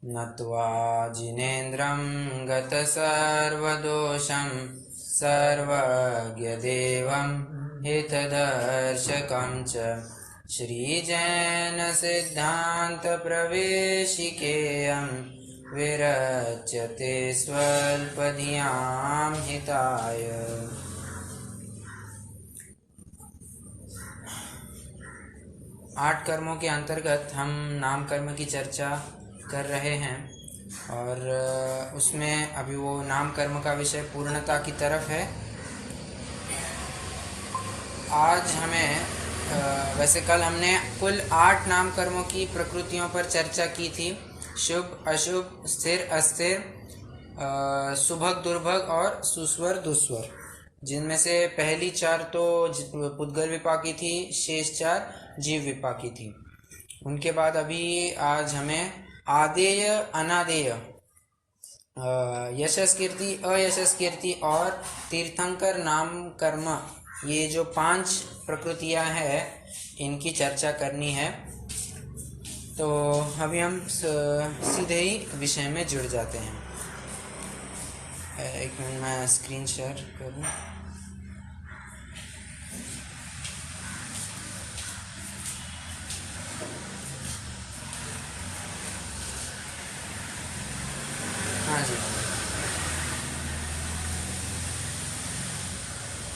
नत्वा जिनेन्द्रं गतसर्वदोषं सर्वज्ञदेवं हितदर्शकं च श्रीजैनसिद्धान्तप्रवेशिकेयं विरच्यते स्वल्पधियां हिताय। 8 कर्मों के अंतर्गत हम नाम कर्म की चर्चा कर रहे हैं और उसमें अभी वो नाम कर्म का विषय पूर्णता की तरफ है। आज हमें वैसे कल हमने कुल 8 नाम कर्मों की प्रकृतियों पर चर्चा की थी, शुभ अशुभ, स्थिर अस्थिर, सुभग दुर्भग और सुस्वर दुस्वर, जिनमें से पहली 4 तो पुद्गल विपाकी थी, शेष 4 जीव विपाकी थी। उनके बाद अभी आज हमें आदेय अनादेय, यशस कीर्ति अयशस कीर्ति और तीर्थंकर नाम कर्म, ये जो 5 प्रकृतियां हैं इनकी चर्चा करनी है। तो अभी हम सीधे ही विषय में जुड़ जाते हैं। एक मिनट मैं स्क्रीन शेयर करूँ। हाँ जी,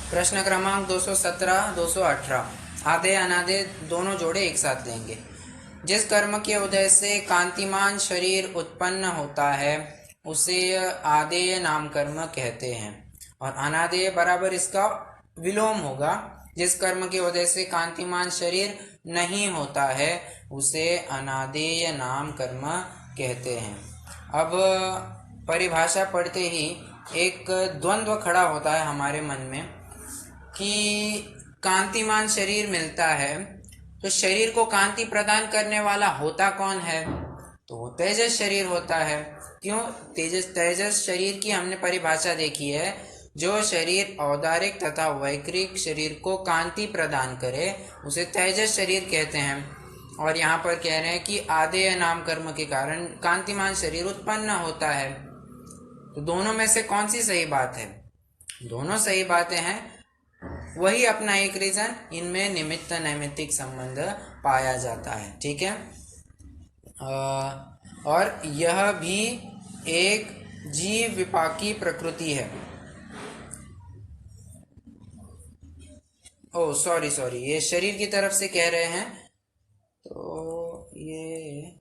प्रश्न क्रमांक 217 218। आदे अनादे दोनों जोड़े एक साथ लेंगे। जिस कर्म के उदय से कांतिमान शरीर उत्पन्न होता है उसे आदेय नाम कर्म कहते हैं, और अनादेय बराबर इसका विलोम होगा। जिस कर्म के उदय से कांतिमान शरीर नहीं होता है उसे अनादेय नाम कर्म कहते हैं। अब परिभाषा पढ़ते ही एक द्वंद्व खड़ा होता है हमारे मन में कि कांतिमान शरीर मिलता है तो शरीर को कांति प्रदान करने वाला होता कौन है? तो वो तेजस शरीर होता है। क्यों? तेजस शरीर की हमने परिभाषा देखी है, जो शरीर औदारिक तथा वैक्रिक शरीर को कांति प्रदान करे उसे तेजस शरीर कहते हैं। और यहाँ पर कह रहे हैं कि आदेय नाम कर्म के कारण कांतिमान शरीर उत्पन्न होता है। तो दोनों में से कौन सी सही बात है? दोनों सही बातें हैं। वही अपना एक रीजन, इनमें निमित्त नैमित्तिक संबंध पाया जाता है। ठीक है, और यह भी एक जीव विपाकी प्रकृति है। ओ सॉरी, ये शरीर की तरफ से कह रहे हैं, तो ये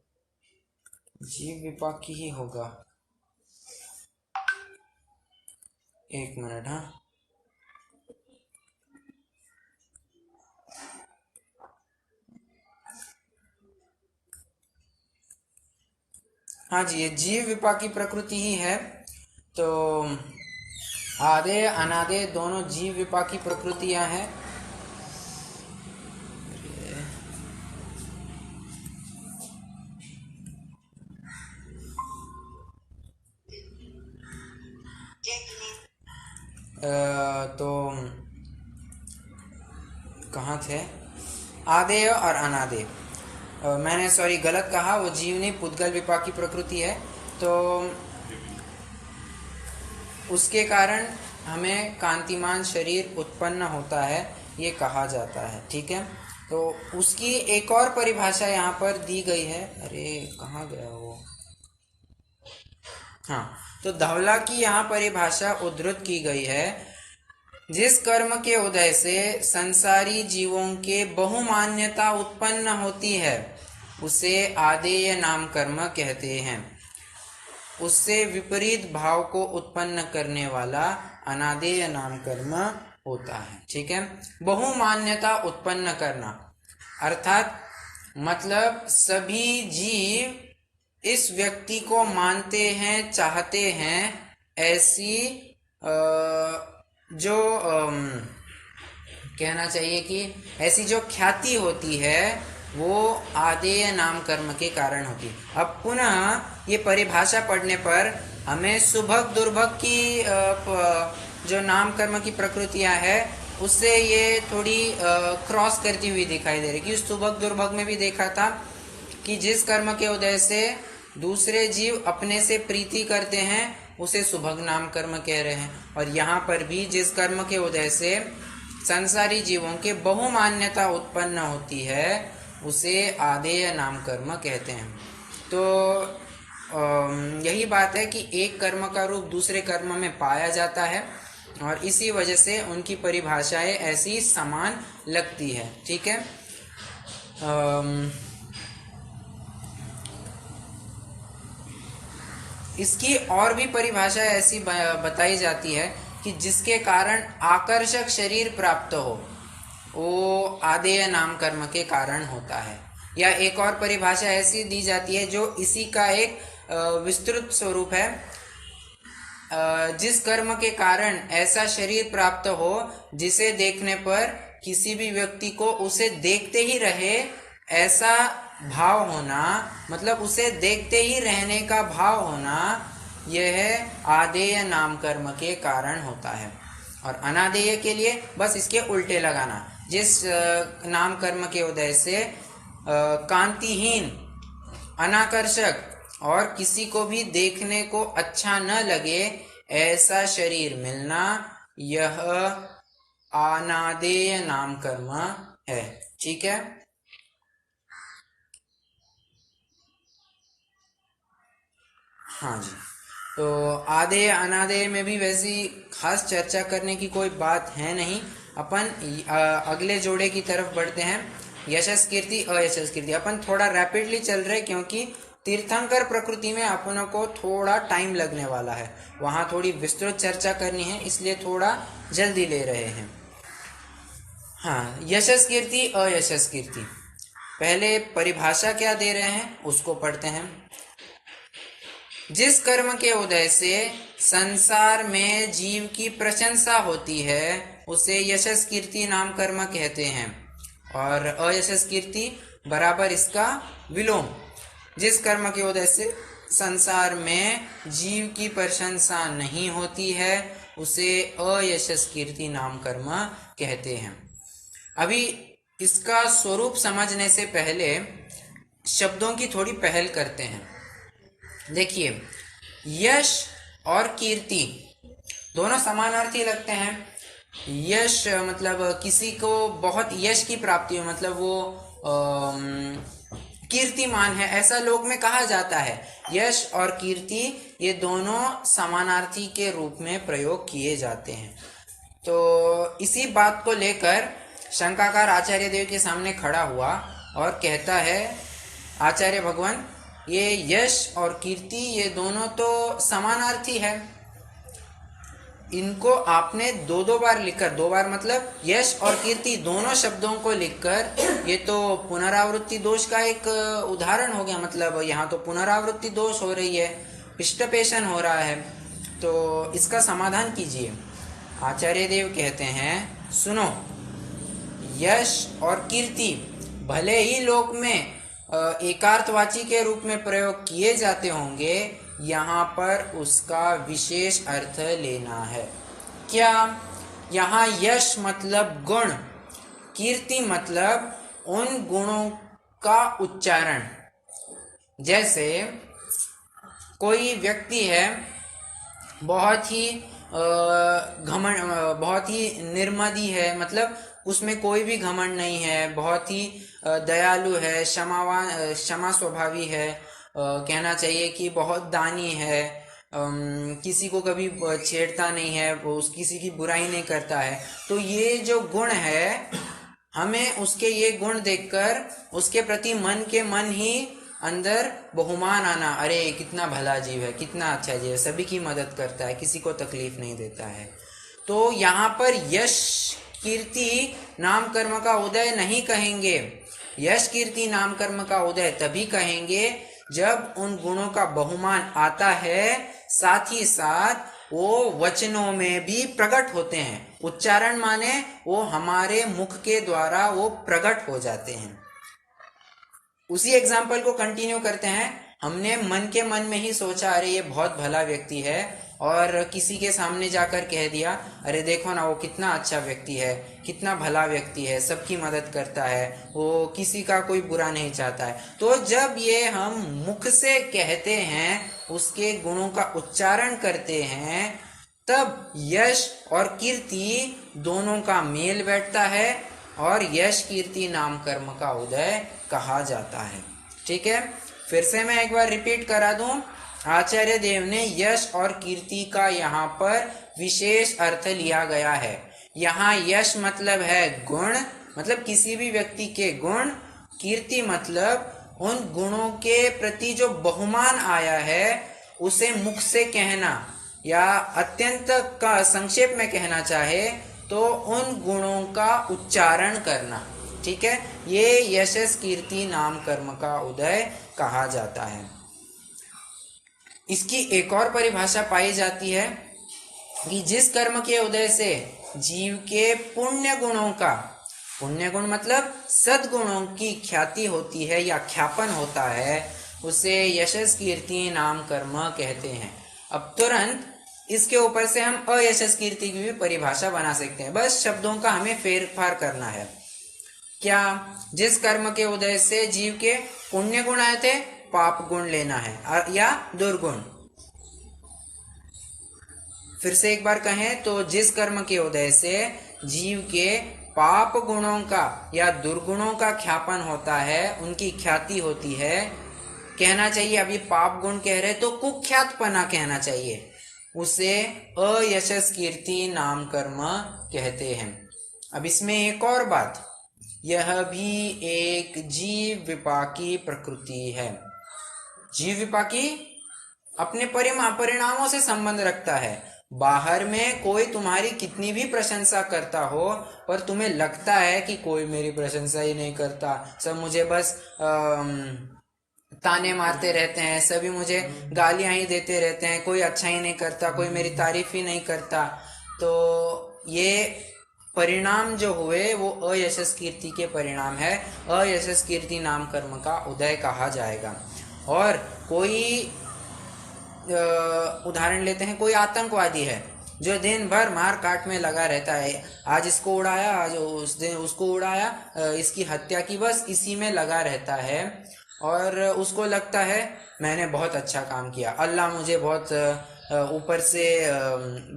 जीव विपाकी ही होगा। एक मिनट। हाँ जी, ये जीव विपाकी प्रकृति ही है। तो आदे अनादे दोनों जीव विपाकी प्रकृतियां हैं। तो कहाँ थे? आदेय और अनादेय, मैंने सॉरी गलत कहा, वो जीव नहीं पुद्गल विपाकी प्रकृति है। तो उसके कारण हमें कांतिमान शरीर उत्पन्न होता है ये कहा जाता है। ठीक है, तो उसकी एक और परिभाषा यहाँ पर दी गई है। अरे कहाँ गया वो? हाँ, तो धवला की यहाँ परिभाषा उद्धृत की गई है। जिस कर्म के उदय से संसारी जीवों के बहुमान्यता उत्पन्न होती है उसे आदेय नाम कर्म कहते हैं। उससे विपरीत भाव को उत्पन्न करने वाला अनादेय नाम कर्म होता है। ठीक है, बहुमान्यता उत्पन्न करना अर्थात मतलब सभी जीव इस व्यक्ति को मानते हैं, चाहते हैं, ऐसी जो कहना चाहिए कि ऐसी जो ख्याति होती है वो आदेय नाम कर्म के कारण होती है। अब पुनः ये परिभाषा पढ़ने पर हमें सुभग दुर्भग की जो नाम कर्म की प्रकृतियां है उससे ये थोड़ी क्रॉस करती हुई दिखाई दे रही। कि सुभग दुर्भग में भी देखा था कि जिस कर्म के उदय से दूसरे जीव अपने से प्रीति करते हैं उसे सुभग नाम कर्म कह रहे हैं। और यहाँ पर भी जिस कर्म के उदय से संसारी जीवों के बहुमान्यता उत्पन्न होती है उसे आदेय नाम कर्म कहते हैं। तो यही बात है कि एक कर्म का रूप दूसरे कर्म में पाया जाता है और इसी वजह से उनकी परिभाषाएं ऐसी समान लगती है। ठीक है। इसकी और भी परिभाषा ऐसी बताई जाती है कि जिसके कारण आकर्षक शरीर प्राप्त हो वो आदेय नाम कर्म के कारण होता है। या एक और परिभाषा ऐसी दी जाती है जो इसी का एक विस्तृत स्वरूप है, जिस कर्म के कारण ऐसा शरीर प्राप्त हो जिसे देखने पर किसी भी व्यक्ति को उसे देखते ही रहे ऐसा भाव होना, मतलब उसे देखते ही रहने का भाव होना, यह आदेय नाम कर्म के कारण होता है। और अनादेय के लिए बस इसके उल्टे लगाना। जिस नाम कर्म के उदय से कांतिहीन, अनाकर्षक और किसी को भी देखने को अच्छा न लगे ऐसा शरीर मिलना, यह अनादेय नाम कर्म है। ठीक है। हाँ जी। तो आदेय अनादेय में भी वैसी खास चर्चा करने की कोई बात है नहीं। अपन अगले जोड़े की तरफ बढ़ते हैं। यशस कीर्ति अयशस कीर्ति। अपन थोड़ा रैपिडली चल रहे क्योंकि तीर्थंकर प्रकृति में अपनों को थोड़ा टाइम लगने वाला है, वहां थोड़ी विस्तृत चर्चा करनी है, इसलिए थोड़ा जल्दी ले रहे हैं। हाँ, यशस कीर्ति अयशस कीर्ति। पहले परिभाषा क्या दे रहे हैं उसको पढ़ते हैं। जिस कर्म के उदय से संसार में जीव की प्रशंसा होती है उसे यशस कीर्ति नाम कर्म कहते हैं। और अयशस कीर्ति बराबर इसका विलोम। जिस कर्म के उदय से संसार में जीव की प्रशंसा नहीं होती है उसे अयशस कीर्ति नाम कर्म कहते हैं। अभी इसका स्वरूप समझने से पहले शब्दों की थोड़ी पहल करते हैं। देखिए, यश और कीर्ति दोनों समानार्थी लगते हैं। यश मतलब किसी को बहुत यश की प्राप्ति हो, मतलब वो कीर्तिमान है, ऐसा लोक में कहा जाता है। यश और कीर्ति ये दोनों समानार्थी के रूप में प्रयोग किए जाते हैं। तो इसी बात को लेकर शंकाकार आचार्य देव के सामने खड़ा हुआ और कहता है, आचार्य भगवान, ये यश और कीर्ति ये दोनों तो समानार्थी है, इनको आपने दो बार लिखकर, दो बार मतलब यश और कीर्ति दोनों शब्दों को लिखकर, ये तो पुनरावृत्ति दोष का एक उदाहरण हो गया। मतलब यहाँ तो पुनरावृत्ति दोष हो रही है, पिष्टपेशन हो रहा है, तो इसका समाधान कीजिए। आचार्य देव कहते हैं, सुनो, यश और कीर्ति भले ही लोक में एकार्थवाची के रूप में प्रयोग किए जाते होंगे, यहाँ पर उसका विशेष अर्थ लेना है। क्या? यहाँ यश मतलब गुण, कीर्ति मतलब उन गुणों का उच्चारण। जैसे कोई व्यक्ति है बहुत ही घमंड, बहुत ही निर्मदी है, मतलब उसमें कोई भी घमंड नहीं है, बहुत ही दयालु है, क्षमा स्वभावी है, कहना चाहिए कि बहुत दानी है, किसी को कभी छेड़ता नहीं है, वो किसी की बुराई नहीं करता है। तो ये जो गुण है, हमें उसके ये गुण देखकर उसके प्रति मन के मन ही अंदर बहुमान आना, अरे कितना भला जीव है, कितना अच्छा जीव है, सभी की मदद करता है, किसी को तकलीफ नहीं देता है। तो यहाँ पर यश कीर्ति नाम कर्म का उदय नहीं कहेंगे। यश कीर्ति नाम कर्म का उदय तभी कहेंगे जब उन गुणों का बहुमान आता है, साथ ही साथ वो वचनों में भी प्रकट होते हैं। उच्चारण माने वो हमारे मुख के द्वारा वो प्रकट हो जाते हैं। उसी एग्जाम्पल को कंटिन्यू करते हैं। हमने मन के मन में ही सोचा, अरे ये बहुत भला व्यक्ति है, और किसी के सामने जाकर कह दिया, अरे देखो ना वो कितना अच्छा व्यक्ति है, कितना भला व्यक्ति है, सबकी मदद करता है, वो किसी का कोई बुरा नहीं चाहता है। तो जब ये हम मुख से कहते हैं, उसके गुणों का उच्चारण करते हैं, तब यश और कीर्ति दोनों का मेल बैठता है और यश कीर्ति नाम कर्म का उदय कहा जाता है। ठीक है, फिर से मैं एक बार रिपीट करा दूं। आचार्य देव ने यश और कीर्ति का यहाँ पर विशेष अर्थ लिया गया है। यहाँ यश मतलब है गुण, मतलब किसी भी व्यक्ति के गुण। कीर्ति मतलब उन गुणों के प्रति जो बहुमान आया है उसे मुख से कहना, या अत्यंत का संक्षेप में कहना चाहे तो उन गुणों का उच्चारण करना। ठीक है, ये यशस कीर्ति नाम कर्म का उदय कहा जाता है। इसकी एक और परिभाषा पाई जाती है कि जिस कर्म के उदय से जीव के पुण्य गुणों का, पुण्य गुण मतलब सद्गुणों की ख्याति होती है या ख्यापन होता है, उसे यशस कीर्ति नाम कर्म कहते हैं। अब तुरंत इसके ऊपर से हम अयशस कीर्ति की भी परिभाषा बना सकते हैं, बस शब्दों का हमें फेरफार करना है। क्या? जिस कर्म के उदय से जीव के पुण्य गुण आए थे, पाप गुण लेना है या दुर्गुण। फिर से एक बार कहें तो जिस कर्म के उदय से जीव के पाप गुणों का या दुर्गुणों का ख्यापन होता है, उनकी ख्याति होती है, कहना चाहिए, अभी पाप गुण कह रहे तो कुख्यातपना कहना चाहिए, उसे अयशस कीर्ति नाम कर्म कहते हैं। अब इसमें एक और बात, यह भी एक जीव विपाकी प्रकृति है। जीव विपाकी अपने परिणामों से संबंध रखता है। बाहर में कोई तुम्हारी कितनी भी प्रशंसा करता हो, पर तुम्हें लगता है कि कोई मेरी प्रशंसा ही नहीं करता, सब मुझे बस ताने मारते रहते हैं, सभी मुझे गालियां ही देते रहते हैं, कोई अच्छा ही नहीं करता, कोई मेरी तारीफ ही नहीं करता, तो ये परिणाम जो हुए वो अयशस कीर्ति के परिणाम है। अयशस कीर्ति नाम कर्म का उदय कहा जाएगा। और कोई उदाहरण लेते हैं, कोई आतंकवादी है जो दिन भर मार काट में लगा रहता है, आज इसको उड़ाया, आज उस दिन उसको उड़ाया, इसकी हत्या की, बस इसी में लगा रहता है, और उसको लगता है मैंने बहुत अच्छा काम किया, अल्लाह मुझे बहुत ऊपर से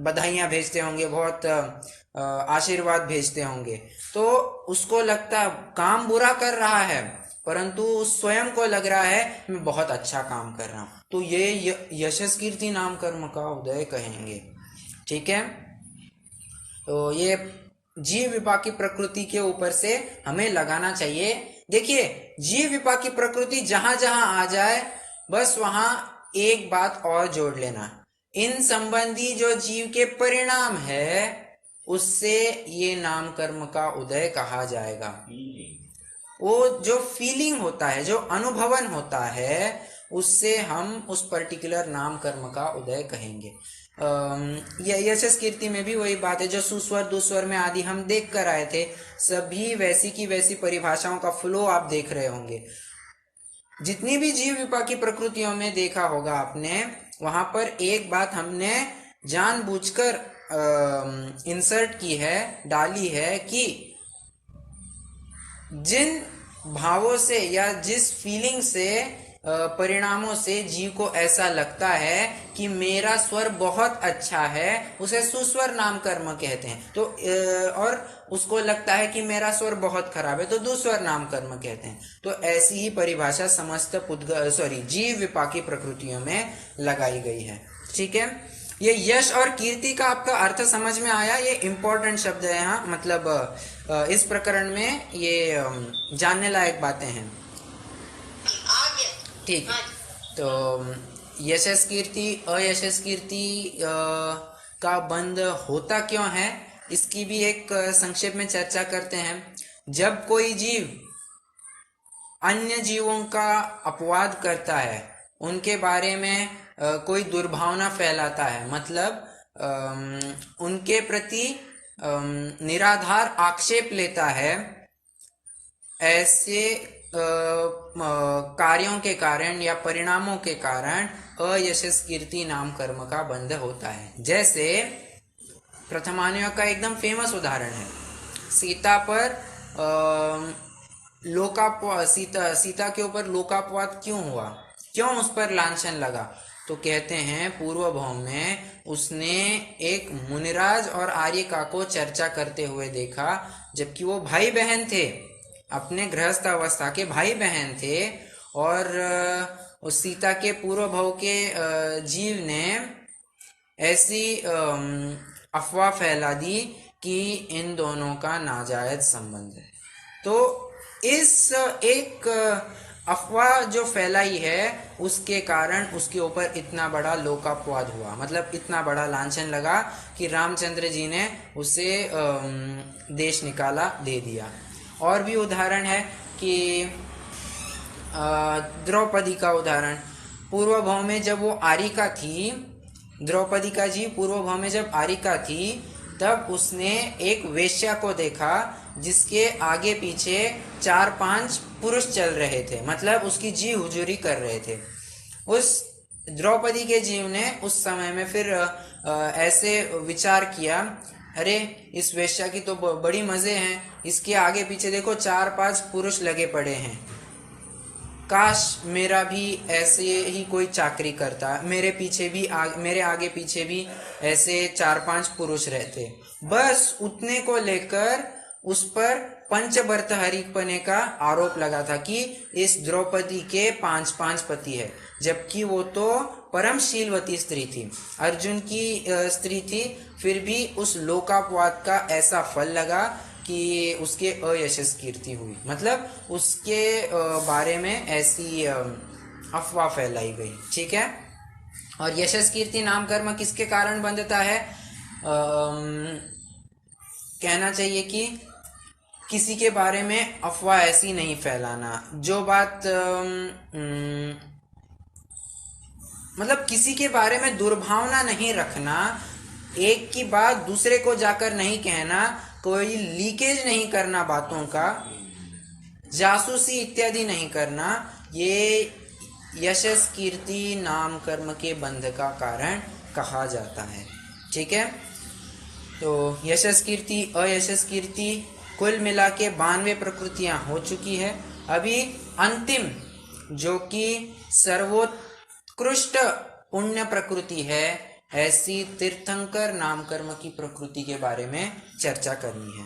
बधाइयाँ भेजते होंगे, बहुत आशीर्वाद भेजते होंगे, तो उसको लगता काम बुरा कर रहा है, परंतु स्वयं को लग रहा है मैं बहुत अच्छा काम कर रहा हूँ, तो ये यशस कीर्ति नाम कर्म का उदय कहेंगे। ठीक है, तो ये जीव विपाकी प्रकृति के ऊपर से हमें लगाना चाहिए। देखिए, जीव विपाकी प्रकृति जहां जहां आ जाए, बस वहां एक बात और जोड़ लेना, इन संबंधी जो जीव के परिणाम है उससे ये नाम कर्म का उदय कहा जाएगा। वो जो फीलिंग होता है, जो अनुभवन होता है, उससे हम उस पर्टिकुलर नाम कर्म का उदय कहेंगे। यशस कीर्ति में भी वही बात है, जो सुस्वर दुस्वर में आदि हम देख कर आए थे, सभी वैसी की वैसी परिभाषाओं का फ्लो आप देख रहे होंगे। जितनी भी जीव विपाकी प्रकृतियों में देखा होगा आपने, वहां पर एक बात हमने जानबूझकर इंसर्ट की है, डाली है, कि जिन भावों से या जिस फीलिंग से, परिणामों से जीव को ऐसा लगता है कि मेरा स्वर बहुत अच्छा है, उसे सुस्वर नाम कर्म कहते हैं। तो और उसको लगता है कि मेरा स्वर बहुत खराब है, तो दुस्वर नाम कर्म कहते हैं। तो ऐसी ही परिभाषा समस्त जीव विपाकी प्रकृतियों में लगाई गई है। ठीक है, ये यश और कीर्ति का आपका अर्थ समझ में आया? ये इंपॉर्टेंट शब्द है यहाँ, मतलब इस प्रकरण में ये जानने लायक बातें हैं। ठीक, तो यशस कीर्ति अयशस कीर्ति का बंध होता क्यों है, इसकी भी एक संक्षेप में चर्चा करते हैं। जब कोई जीव अन्य जीवों का अपवाद करता है, उनके बारे में कोई दुर्भावना फैलाता है, मतलब उनके प्रति निराधार आक्षेप लेता है, ऐसे कार्यों के कारण या परिणामों के कारण अयशस कीर्ति नाम कर्म का बंध होता है। जैसे प्रथमान्वय का एकदम फेमस उदाहरण है, सीता पर सीता के ऊपर लोकापवाद क्यों हुआ, क्यों उस पर लांछन लगा? तो कहते हैं पूर्व भौम में उसने एक मुनिराज और आर्यिका को चर्चा करते हुए देखा, जबकि वो भाई बहन थे, अपने गृहस्थ अवस्था के भाई बहन थे, और उस सीता के पूर्व भव के जीव ने ऐसी अफवाह फैला दी कि इन दोनों का नाजायज संबंध है। तो इस एक अफवाह जो फैलाई है उसके कारण उसके ऊपर इतना बड़ा लोकापवाद हुआ, मतलब इतना बड़ा लांछन लगा कि रामचंद्र जी ने उसे देश निकाला दे दिया। और भी उदाहरण है कि द्रौपदी का उदाहरण, पूर्व भव में जब वो आर्यिका थी, द्रौपदी का जी पूर्व भव में जब आर्यिका थी, तब उसने एक वेश्या को देखा जिसके आगे पीछे 4-5 पुरुष चल रहे थे, मतलब उसकी जी हुजूरी कर रहे थे। उस द्रौपदी के जीव ने उस समय में फिर ऐसे विचार किया, अरे इस वेश्या की तो बड़ी मजे हैं, इसके आगे पीछे देखो 4-5 पुरुष लगे पड़े हैं, काश मेरा भी ऐसे ही कोई चाकरी करता, मेरे आगे पीछे भी ऐसे 4-5 पुरुष रहते। बस उतने को लेकर उस पर पंचभर्तृहरिपने का आरोप लगा था कि इस द्रौपदी के 5-5 पति है, जबकि वो तो परम शीलवती स्त्री थी, अर्जुन की स्त्री थी। फिर भी उस लोकापवाद का ऐसा फल लगा कि उसके अयशस कीर्ति हुई, मतलब उसके बारे में ऐसी अफवाह फैलाई गई। ठीक है। और यशस कीर्ति नाम कर्म किसके कारण बंधता है? कहना चाहिए कि किसी के बारे में अफवाह ऐसी नहीं फैलाना, जो बात मतलब किसी के बारे में दुर्भावना नहीं रखना, एक की बात दूसरे को जाकर नहीं कहना, कोई लीकेज नहीं करना बातों का, जासूसी इत्यादि नहीं करना, ये यशस कीर्ति नाम कर्म के बंध का कारण कहा जाता है। ठीक है। तो यशस कीर्ति अयशस कीर्ति कुल मिला के 92 प्रकृतियां हो चुकी है। अभी अंतिम जो कि सर्वोत्कृष्ट पुण्य प्रकृति है, ऐसी तीर्थंकर नाम कर्म की प्रकृति के बारे में चर्चा करनी है।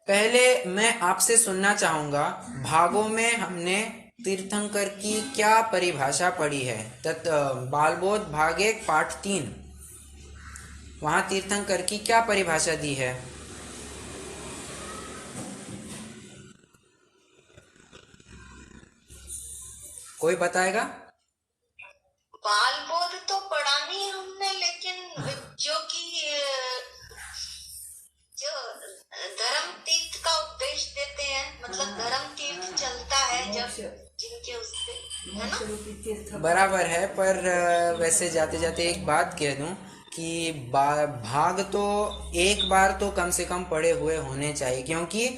पहले मैं आपसे सुनना चाहूंगा, भागों में हमने तीर्थंकर की क्या परिभाषा पढ़ी है? बालबोध भाग 1 पाठ 3, वहां तीर्थंकर की क्या परिभाषा दी है? कोई बताएगा? बालबोध तो पढ़ा नहीं हमने, लेकिन जो धर्म तीर्थ का उपदेश देते हैं, मतलब धर्म तीर्थ चलता है जब जिनके उससे, है ना? बराबर है, पर वैसे जाते जाते एक बात कह दूं कि भाग तो एक बार तो कम से कम पढ़े हुए होने चाहिए, क्योंकि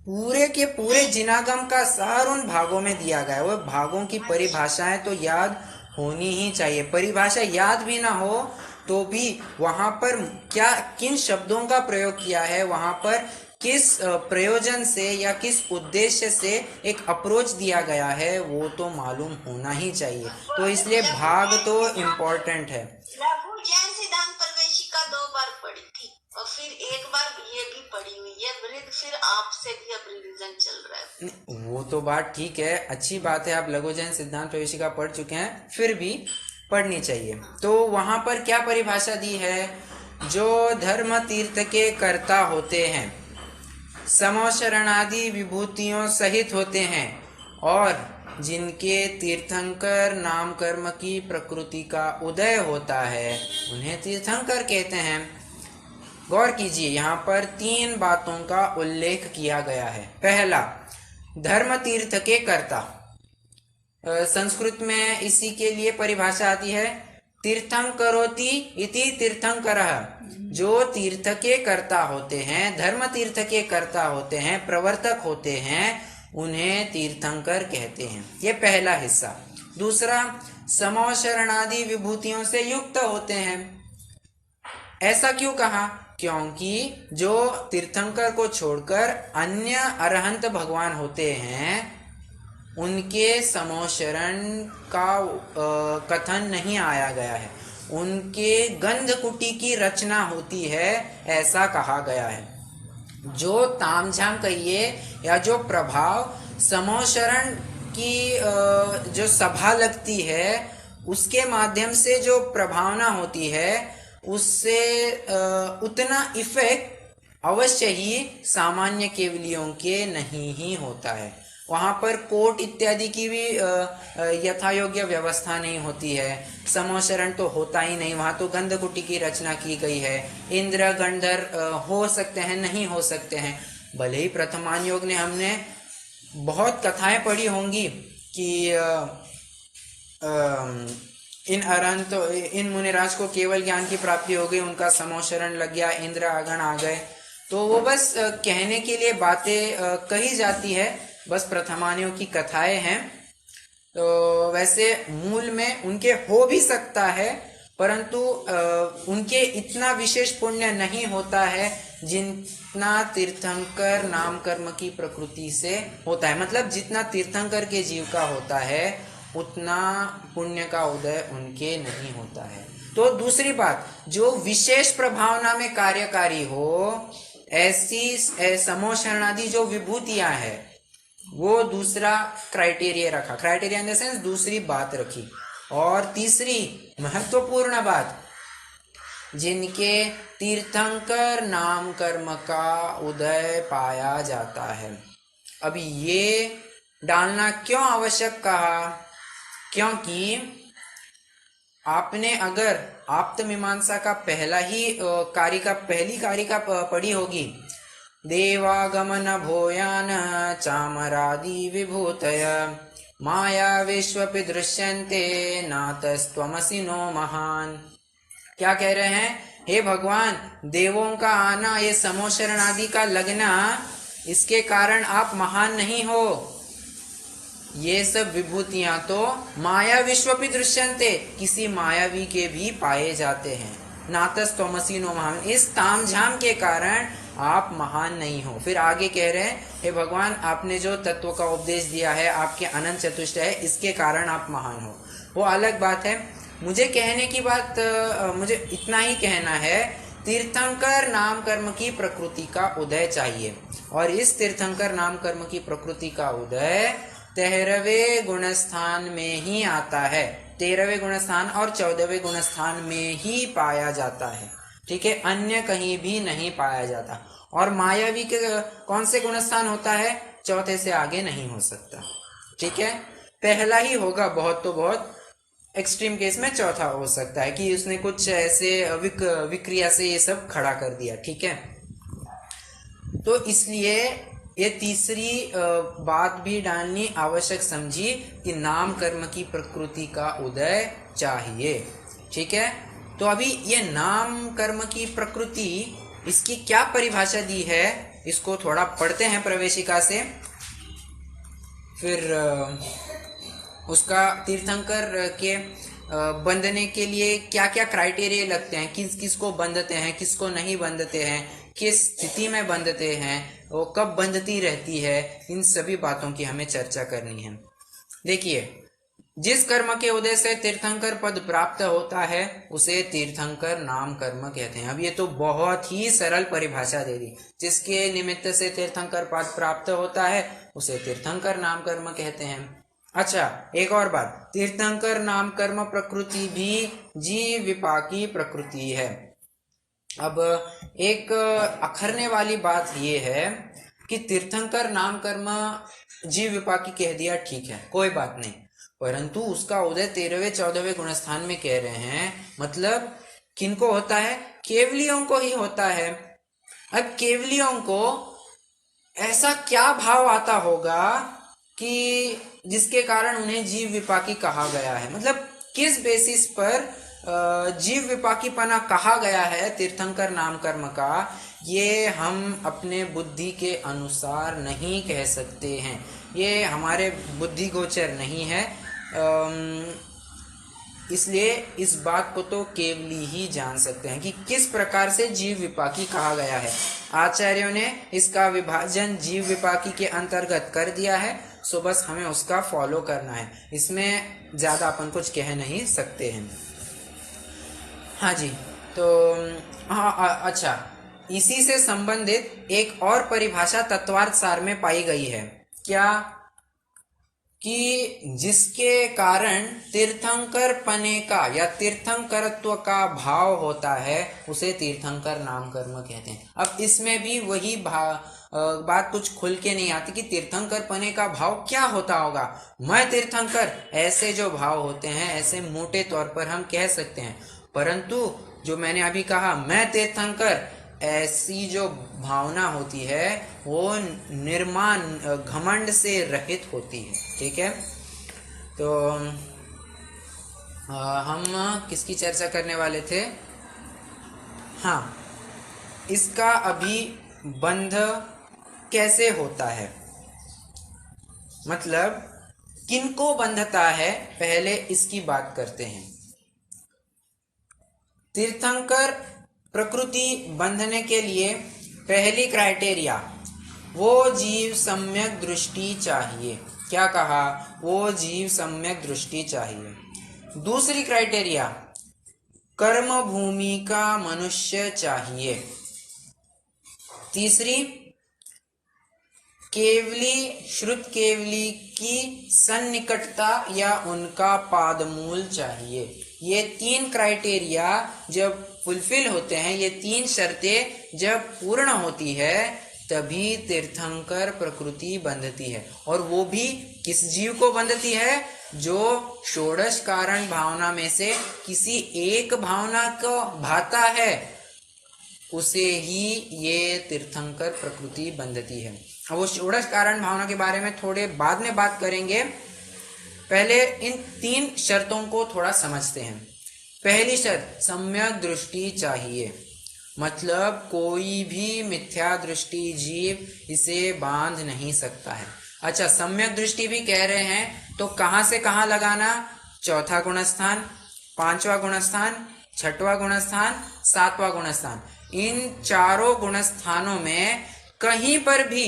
पूरे के पूरे जिनागम का सार उन भागों में दिया गया है। वो भागों की परिभाषाएं तो याद होनी ही चाहिए। परिभाषा याद भी ना हो तो भी वहां पर क्या किन शब्दों का प्रयोग किया है, वहां पर किस प्रयोजन से या किस उद्देश्य से एक अप्रोच दिया गया है, वो तो मालूम होना ही चाहिए। तो इसलिए भाग तो इम्पोर्टेंट है। लघु जैन सिद्धांत प्रवेशिका 2 बार पढ़ी थी और फिर एक बार ये भी पढ़ी हुई है, फिर आपसे भी अब रिवीजन चल रहा है। वो तो बात ठीक है, अच्छी बात है, आप लघु जैन सिद्धांत प्रवेशिका पढ़ चुके हैं, फिर भी पढ़नी चाहिए। तो वहां पर क्या परिभाषा दी है? जो धर्म तीर्थ के कर्ता होते हैं, समशरणादि विभूतियों सहित होते हैं, और जिनके तीर्थंकर नाम कर्म की प्रकृति का उदय होता है, उन्हें तीर्थंकर कहते हैं। गौर कीजिए, यहाँ पर 3 बातों का उल्लेख किया गया है। पहला, धर्म तीर्थ के कर्ता। संस्कृत में इसी के लिए परिभाषा आती है, तीर्थं करोति इति तीर्थंकरः। जो तीर्थ के कर्ता होते हैं, धर्म तीर्थ के कर्ता होते हैं, प्रवर्तक होते हैं, उन्हें तीर्थंकर कहते हैं। ये पहला हिस्सा। दूसरा, समो शरणादि विभूतियों से युक्त होते हैं। ऐसा क्यों कहा? क्योंकि जो तीर्थंकर को छोड़कर अन्य अरहंत भगवान होते हैं उनके समोशरण का कथन नहीं आया गया है, उनके गंधकुटी की रचना होती है, ऐसा कहा गया है। जो तामझाम कहिए या जो प्रभाव समोशरण की जो सभा लगती है उसके माध्यम से जो प्रभावना होती है उससे उतना इफेक्ट अवश्य ही सामान्य केवलियों के नहीं ही होता है। वहाँ पर कोट इत्यादि की भी यथा योग्य व्यवस्था नहीं होती है। समोशरण तो होता ही नहीं, वहाँ तो गंधकुटी की रचना की गई है। इंद्र गंधर हो सकते हैं, नहीं हो सकते हैं। भले ही प्रथमान योग ने हमने बहुत कथाएं पढ़ी होंगी कि इन अरहंत इन मुनिराज को केवल ज्ञान की प्राप्ति हो गई, उनका समोशरण लग गया, इंद्र आगण आ गए, तो वो बस कहने के लिए बातें कही जाती है, बस प्रथमानियों की कथाएं हैं। तो वैसे मूल में उनके हो भी सकता है, परंतु उनके इतना विशेष पुण्य नहीं होता है जितना तीर्थंकर नाम कर्म की प्रकृति से होता है। मतलब जितना तीर्थंकर के जीव का होता है उतना पुण्य का उदय उनके नहीं होता है। तो दूसरी बात, जो विशेष प्रभावना में कार्यकारी हो ऐसी समोशरणादि जो विभूतियां हैं वो दूसरा क्राइटेरिया रखा। क्राइटेरिया इन द सेंस दूसरी बात रखी। और तीसरी महत्वपूर्ण बात, जिनके तीर्थंकर नाम कर्म का उदय पाया जाता है। अब ये डालना क्यों आवश्यक कहा? क्योंकि आपने अगर आप्तमीमांसा का पहली कारिका पढ़ी होगी, देवागमन भूयान चामरादि विभूतय माया विश्वपि दृश्यन्ते नातस्त्वमसि नो महान। क्या कह रहे हैं? हे भगवान, देवों का आना, ये समोशरण आदि का लगना, इसके कारण आप महान नहीं हो। ये सब विभूतियां तो माया विश्वपि दृश्यन्ते, किसी मायावी के भी पाए जाते हैं। नातस्त्वमसि नो महान, इस तामझाम के कारण आप महान नहीं हो। फिर आगे कह रहे हैं, हे भगवान, आपने जो तत्व का उपदेश दिया है, आपके अनंत चतुष्टय है, इसके कारण आप महान हो। वो अलग बात है। मुझे कहने की बात, मुझे इतना ही कहना है, तीर्थंकर नाम कर्म की प्रकृति का उदय चाहिए। और इस तीर्थंकर नाम कर्म की प्रकृति का उदय 13वें गुणस्थान में ही आता है। 13वें गुणस्थान और 14वें गुणस्थान में ही पाया जाता है। ठीक है, अन्य कहीं भी नहीं पाया जाता। और मायावी के कौन से गुणस्थान होता है? चौथे से आगे नहीं हो सकता। ठीक है, पहला ही होगा, बहुत तो बहुत एक्सट्रीम केस में चौथा हो सकता है कि उसने कुछ ऐसे विक्रिया से ये सब खड़ा कर दिया। ठीक है, तो इसलिए ये तीसरी बात भी डालनी आवश्यक समझी कि नाम कर्म की प्रकृति का उदय चाहिए। ठीक है, तो अभी ये नाम कर्म की प्रकृति, इसकी क्या परिभाषा दी है, इसको थोड़ा पढ़ते हैं प्रवेशिका से। फिर उसका तीर्थंकर के बंधने के लिए क्या क्या क्राइटेरिया लगते हैं, किस किस को बंधते हैं, किसको नहीं बंधते हैं, किस स्थिति में बंधते हैं, वो कब बंधती रहती है, इन सभी बातों की हमें चर्चा करनी है। देखिए, जिस कर्म के उदय से तीर्थंकर पद प्राप्त होता है उसे तीर्थंकर नाम कर्म कहते हैं। अब ये तो बहुत ही सरल परिभाषा दे दी। जिसके निमित्त से तीर्थंकर पद प्राप्त होता है उसे तीर्थंकर नाम कर्म कहते हैं। अच्छा, एक और बात, तीर्थंकर नाम कर्म प्रकृति भी जीव विपाकी प्रकृति है। अब एक अखरने वाली बात ये है कि तीर्थंकर नाम कर्म जीव विपाकी कह दिया, ठीक है, कोई बात नहीं, परंतु उसका उदय 13वें 14वें गुणस्थान में कह रहे हैं। मतलब किनको होता है? केवलियों को ही होता है। अब केवलियों को ऐसा क्या भाव आता होगा कि जिसके कारण उन्हें जीव विपाकी कहा गया है? मतलब किस बेसिस पर जीव विपाकीपना कहा गया है तीर्थंकर नाम कर्म का, ये हम अपने बुद्धि के अनुसार नहीं कह सकते हैं। ये हमारे बुद्धि गोचर नहीं है। इसलिए इस बात को तो केवली ही जान सकते हैं कि किस प्रकार से जीव विपाकी कहा गया है। आचार्यों ने इसका विभाजन जीव विपाकी के अंतर्गत कर दिया है, सो बस हमें उसका फॉलो करना है। इसमें ज़्यादा अपन कुछ कह नहीं सकते हैं। हाँ जी, तो हाँ अच्छा, इसी से संबंधित एक और परिभाषा तत्वार्थ सार में पाई गई है। क्या? कि जिसके कारण तीर्थंकर पने का या तीर्थंकरत्व का भाव होता है उसे तीर्थंकर नाम कर्म कहते हैं। अब इसमें भी वही बात कुछ खुल के नहीं आती कि तीर्थंकर पने का भाव क्या होता होगा। मैं तीर्थंकर, ऐसे जो भाव होते हैं ऐसे मोटे तौर पर हम कह सकते हैं, परंतु जो मैंने अभी कहा मैं तीर्थंकर, ऐसी जो भावना होती है वो निर्माण घमंड से रहित होती है। ठीक है, तो हम किसकी चर्चा करने वाले थे? हाँ, इसका अभी बंध कैसे होता है, मतलब किनको बंधता है, पहले इसकी बात करते हैं। तीर्थंकर प्रकृति बंधने के लिए पहली क्राइटेरिया, वो जीव सम्यक दृष्टि चाहिए। क्या कहा? वो जीव सम्यक दृष्टि चाहिए। दूसरी क्राइटेरिया, कर्म भूमि का मनुष्य चाहिए। तीसरी, केवली श्रुत केवली की सन्निकटता या उनका पादमूल चाहिए। ये तीन क्राइटेरिया जब फुलफिल होते हैं, ये तीन शर्तें जब पूर्ण होती है, तभी तीर्थंकर प्रकृति बंधती है। और वो भी किस जीव को बंधती है? जो षोडश कारण भावना में से किसी एक भावना को भाता है, उसे ही ये तीर्थंकर प्रकृति बंधती है। अब वो षोडश कारण भावना के बारे में थोड़े बाद में बात करेंगे, पहले इन तीन शर्तों को थोड़ा समझते हैं। पहली शर्त, सम्यक दृष्टि चाहिए, मतलब कोई भी मिथ्या दृष्टि जीव इसे बांध नहीं सकता है। अच्छा, सम्यक दृष्टि भी कह रहे हैं तो कहाँ से कहाँ लगाना? चौथा गुणस्थान, पांचवा गुणस्थान, छठवा गुणस्थान, सातवां गुणस्थान, इन चारों गुणस्थानों में कहीं पर भी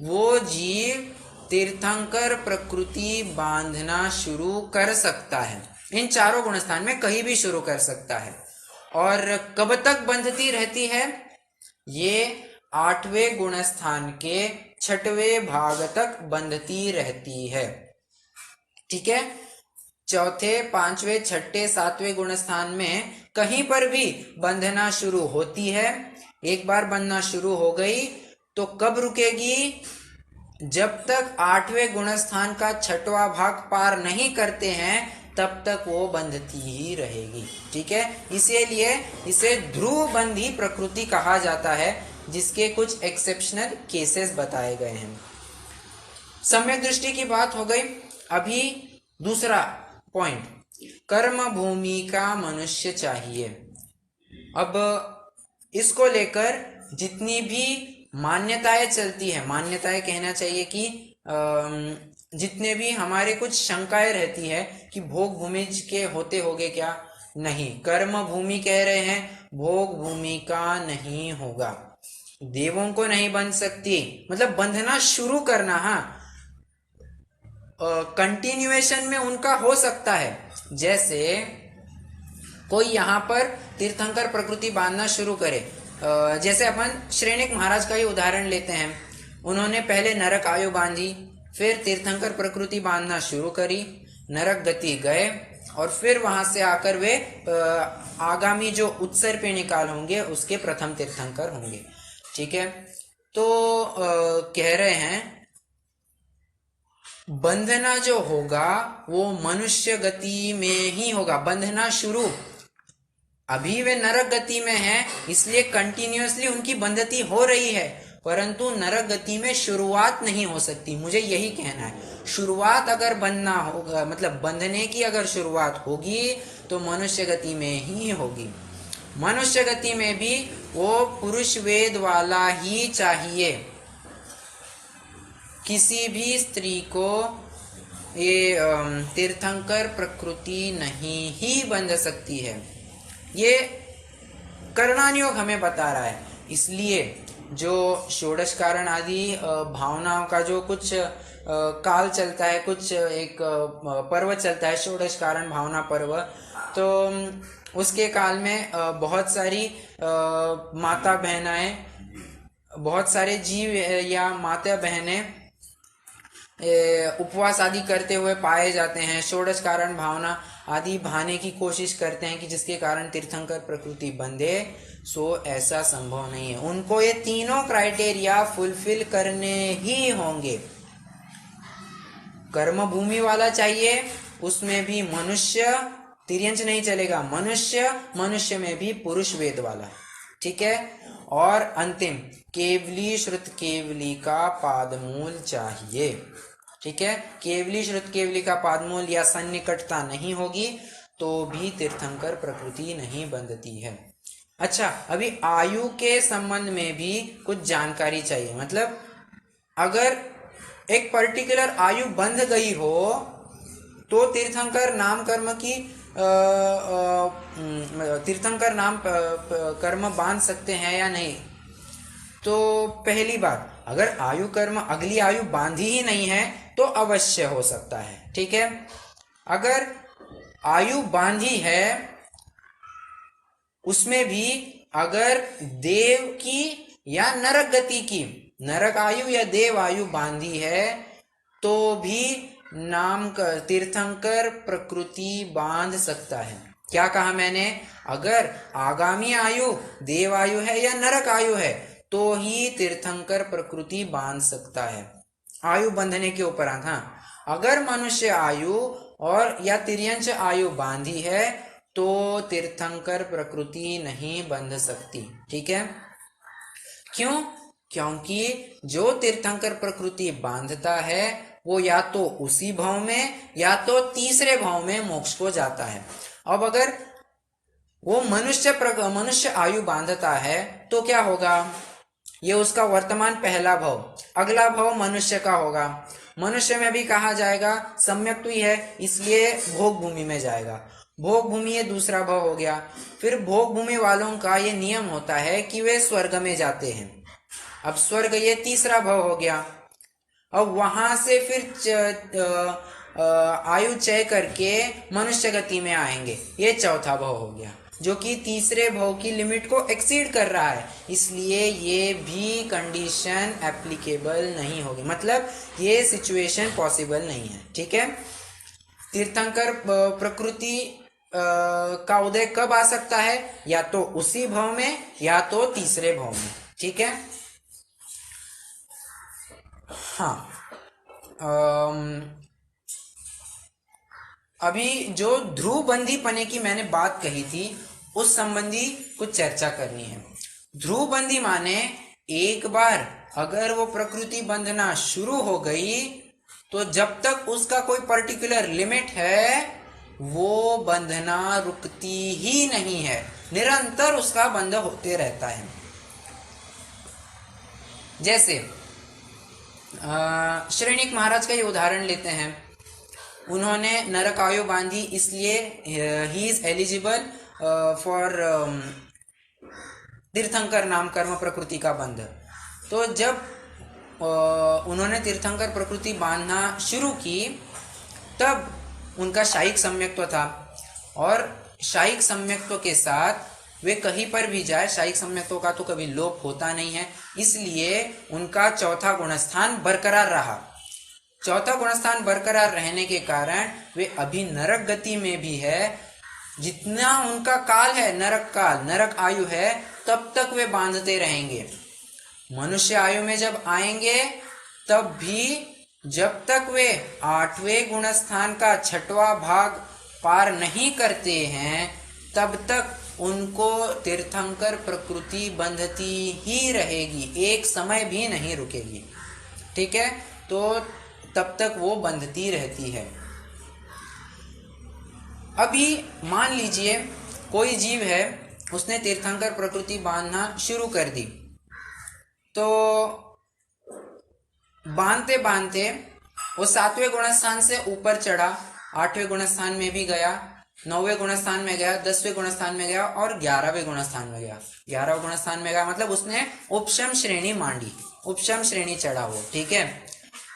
वो जीव तीर्थंकर प्रकृति बांधना शुरू कर सकता है। इन चारों गुणस्थान में कहीं भी शुरू कर सकता है। और कब तक बंधती रहती है? ये 8वें गुणस्थान के 6वें भाग तक बंधती रहती है। ठीक है, चौथे, 5वें, 6ठे, 7वें गुणस्थान में कहीं पर भी बंधना शुरू होती है। एक बार बंधना शुरू हो गई तो कब रुकेगी? जब तक 8वें गुणस्थान का 6वां भाग पार नहीं करते हैं तब तक वो बंधती ही रहेगी। ठीक है, इसीलिए इसे ध्रुव बंधी प्रकृति कहा जाता है, जिसके कुछ एक्सेप्शनल केसेस बताए गए हैं। सम्यक दृष्टि की बात हो गई। अभी दूसरा पॉइंट, कर्म भूमि का मनुष्य चाहिए। अब इसको लेकर जितनी भी मान्यताएं चलती है, मान्यताएं कहना चाहिए कि जितने भी हमारे कुछ शंकाएं रहती है कि भोग भूमि के होते होगे क्या? नहीं, कर्म भूमि कह रहे हैं, भोग भूमि का नहीं होगा। देवों को नहीं बंध सकती, मतलब बंधना शुरू करना, हाँ कंटिन्यूएशन में उनका हो सकता है। जैसे कोई यहाँ पर तीर्थंकर प्रकृति बांधना शुरू करे, जैसे अपन श्रेणिक महाराज का ही उदाहरण लेते हैं। उन्होंने पहले नरक आयु बांधी, फिर तीर्थंकर प्रकृति बांधना शुरू करी, नरक गति गए, और फिर वहां से आकर वे आगामी जो उत्सर पे निकाल होंगे उसके प्रथम तीर्थंकर होंगे। ठीक है, तो कह रहे हैं बंधना जो होगा वो मनुष्य गति में ही होगा। बंधना शुरू, अभी वे नरक गति में हैं, इसलिए कंटिन्यूअसली उनकी बंधती हो रही है, परंतु नरक गति में शुरुआत नहीं हो सकती। मुझे यही कहना है, शुरुआत अगर बंधना होगा, मतलब बंधने की अगर शुरुआत होगी तो मनुष्य गति में ही होगी। मनुष्य गति में भी वो पुरुष वेद वाला ही चाहिए। किसी भी स्त्री को ये तीर्थंकर प्रकृति नहीं ही बंध सकती है, ये करणान योग हमें बता रहा है। इसलिए जो षोडश कारण आदि भावनाओं का जो कुछ काल चलता है, कुछ एक पर्व चलता है, षोडश कारण भावना पर्व, तो उसके काल में बहुत सारी माता बहनाएं, बहुत सारे जीव या माता बहनें उपवास आदि करते हुए पाए जाते हैं, षोडश कारण भावना आदि भाने की कोशिश करते हैं कि जिसके कारण तीर्थंकर प्रकृति बंधे। सो ऐसा संभव नहीं है, उनको ये तीनों क्राइटेरिया फुलफिल करने ही होंगे। कर्म भूमि वाला चाहिए, उसमें भी मनुष्य, तिर्यंच नहीं चलेगा, मनुष्य में भी पुरुष वेद वाला, ठीक है। और अंतिम केवली श्रुत केवली का पादमूल चाहिए, ठीक है। केवली श्रुत केवली का पादमूल या सन्निकटता नहीं होगी तो भी तीर्थंकर प्रकृति नहीं बंधती है। अच्छा, अभी आयु के संबंध में भी कुछ जानकारी चाहिए। मतलब अगर एक पर्टिकुलर आयु बंध गई हो तो तीर्थंकर नाम कर्म की तीर्थंकर नाम कर्म बांध सकते हैं या नहीं। तो पहली बात, अगर आयु कर्म अगली आयु बांधी ही नहीं है तो अवश्य हो सकता है, ठीक है। अगर आयु बांधी है, उसमें भी अगर देव की या नरक गति की, नरक आयु या देव आयु बांधी है, तो भी नाम तीर्थंकर प्रकृति बांध सकता है। क्या कहा मैंने? अगर आगामी आयु देव आयु है या नरक आयु है तो ही तीर्थंकर प्रकृति बांध सकता है, आयु बंधने के उपरांत। हाँ, अगर मनुष्य आयु और या तिर्यंच आयु बांधी है तो तीर्थंकर प्रकृति नहीं बंध सकती, ठीक है। क्यों? क्योंकि जो तीर्थंकर प्रकृति बांधता है वो या तो उसी भाव में या तो तीसरे भाव में मोक्ष को जाता है। अब अगर वो मनुष्य आयु बांधता है तो क्या होगा? ये उसका वर्तमान पहला भाव, अगला भाव मनुष्य का होगा। मनुष्य में भी कहा जाएगा सम्यक तो ही है, इसलिए भोग भूमि में जाएगा। भोग भूमि ये दूसरा भाव हो गया। फिर भोग भूमि वालों का ये नियम होता है कि वे स्वर्ग में जाते हैं। अब स्वर्ग ये तीसरा भाव हो गया। अब वहां से फिर आयु चय करके मनुष्य गति में आएंगे, ये चौथा भाव हो गया, जो कि तीसरे भाव की लिमिट को एक्सीड कर रहा है। इसलिए ये भी कंडीशन एप्लीकेबल नहीं होगी, मतलब ये सिचुएशन पॉसिबल नहीं है, ठीक है। तीर्थंकर प्रकृति का उदय कब आ सकता है? या तो उसी भाव में या तो तीसरे भाव में, ठीक है। हाँ, अभी जो ध्रुव बंधी पने की मैंने बात कही थी उस संबंधी कुछ चर्चा करनी है। ध्रुव बंधी माने एक बार अगर वो प्रकृति बंधना शुरू हो गई तो जब तक उसका कोई पर्टिकुलर लिमिट है वो बंधना रुकती ही नहीं है, निरंतर उसका बंध होते रहता है। जैसे श्रेणिक महाराज का ये उदाहरण लेते हैं। उन्होंने नरक आयु बांधी, इसलिए ही इज एलिजिबल फॉर तीर्थंकर नाम कर्म प्रकृति का बंध। तो जब उन्होंने तीर्थंकर प्रकृति बांधना शुरू की तब उनका शायिक सम्यक्त्व था, और शायिक सम्यक्त्व के साथ वे कहीं पर भी जाए, शायिक सम्यक्त्व का तो कभी लोप होता नहीं है, इसलिए उनका चौथा गुणस्थान बरकरार रहा। चौथा गुणस्थान बरकरार रहने के कारण वे अभी नरक गति में भी है। जितना उनका काल है, नरक काल, नरक आयु है, तब तक वे बांधते रहेंगे। मनुष्य आयु में जब आएंगे तब भी जब तक वे 8वें गुणस्थान का 6वां भाग पार नहीं करते हैं तब तक उनको तीर्थंकर प्रकृति बंधती ही रहेगी, एक समय भी नहीं रुकेगी, ठीक है। तो तब तक वो बंधती रहती है। अभी मान लीजिए कोई जीव है, उसने तीर्थंकर प्रकृति बांधना शुरू कर दी, तो बांधते बांधते वो 7वें गुणस्थान से ऊपर चढ़ा, 8वें गुणस्थान में भी गया, 9वें गुणस्थान में गया, 10वें गुणस्थान में गया और 11वें गुणस्थान में गया। 11वें गुणस्थान में गया मतलब उसने उपशम श्रेणी मांडी, उपशम श्रेणी चढ़ा वो, ठीक है।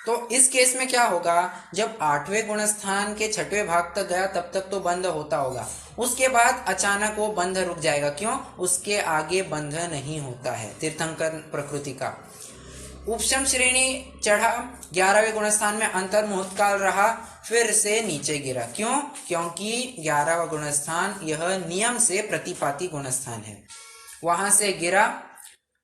तो इस केस में क्या होगा, जब 8वें गुणस्थान के 6वें भाग तक गया तब तक तो बंध होता होगा, उसके बाद अचानक वो बंध रुक जाएगा। क्यों? उसके आगे बंध नहीं होता है तीर्थंकर प्रकृति का। उपशम श्रेणी चढ़ा, 11वें गुणस्थान में अंतर मुहूर्त काल रहा, फिर से नीचे गिरा। क्यों? क्योंकि 11वां गुणस्थान यह नियम से प्रतिपाती गुणस्थान है। वहां से गिरा,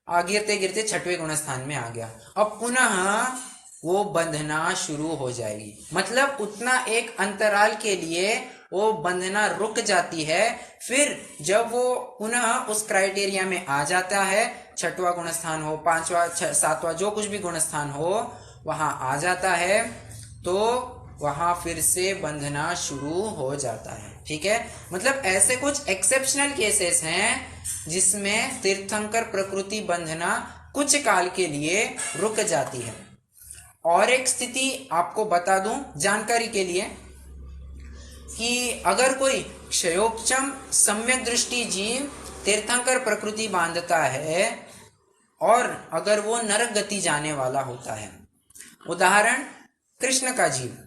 गिरते गिरते 6वें गुणस्थान में आ गया। अब पुनः वो बंधना शुरू हो जाएगी, मतलब उतना एक अंतराल के लिए वो बंधना रुक जाती है। फिर जब वो पुनः उस क्राइटेरिया में आ जाता है, 6वां गुणस्थान हो, 5वां 7वां जो कुछ भी गुणस्थान हो वहां आ जाता है, तो वहां फिर से बंधना शुरू हो जाता है, ठीक है। मतलब ऐसे कुछ एक्सेप्शनल केसेस हैं जिसमें तीर्थंकर प्रकृति बंधना कुछ काल के लिए रुक जाती है। और एक स्थिति आपको बता दूं जानकारी के लिए कि अगर कोई क्षयोपचम सम्यक दृष्टि जीव तीर्थंकर प्रकृति बांधता है और अगर वो नरक गति जाने वाला होता है, उदाहरण कृष्ण का जीव,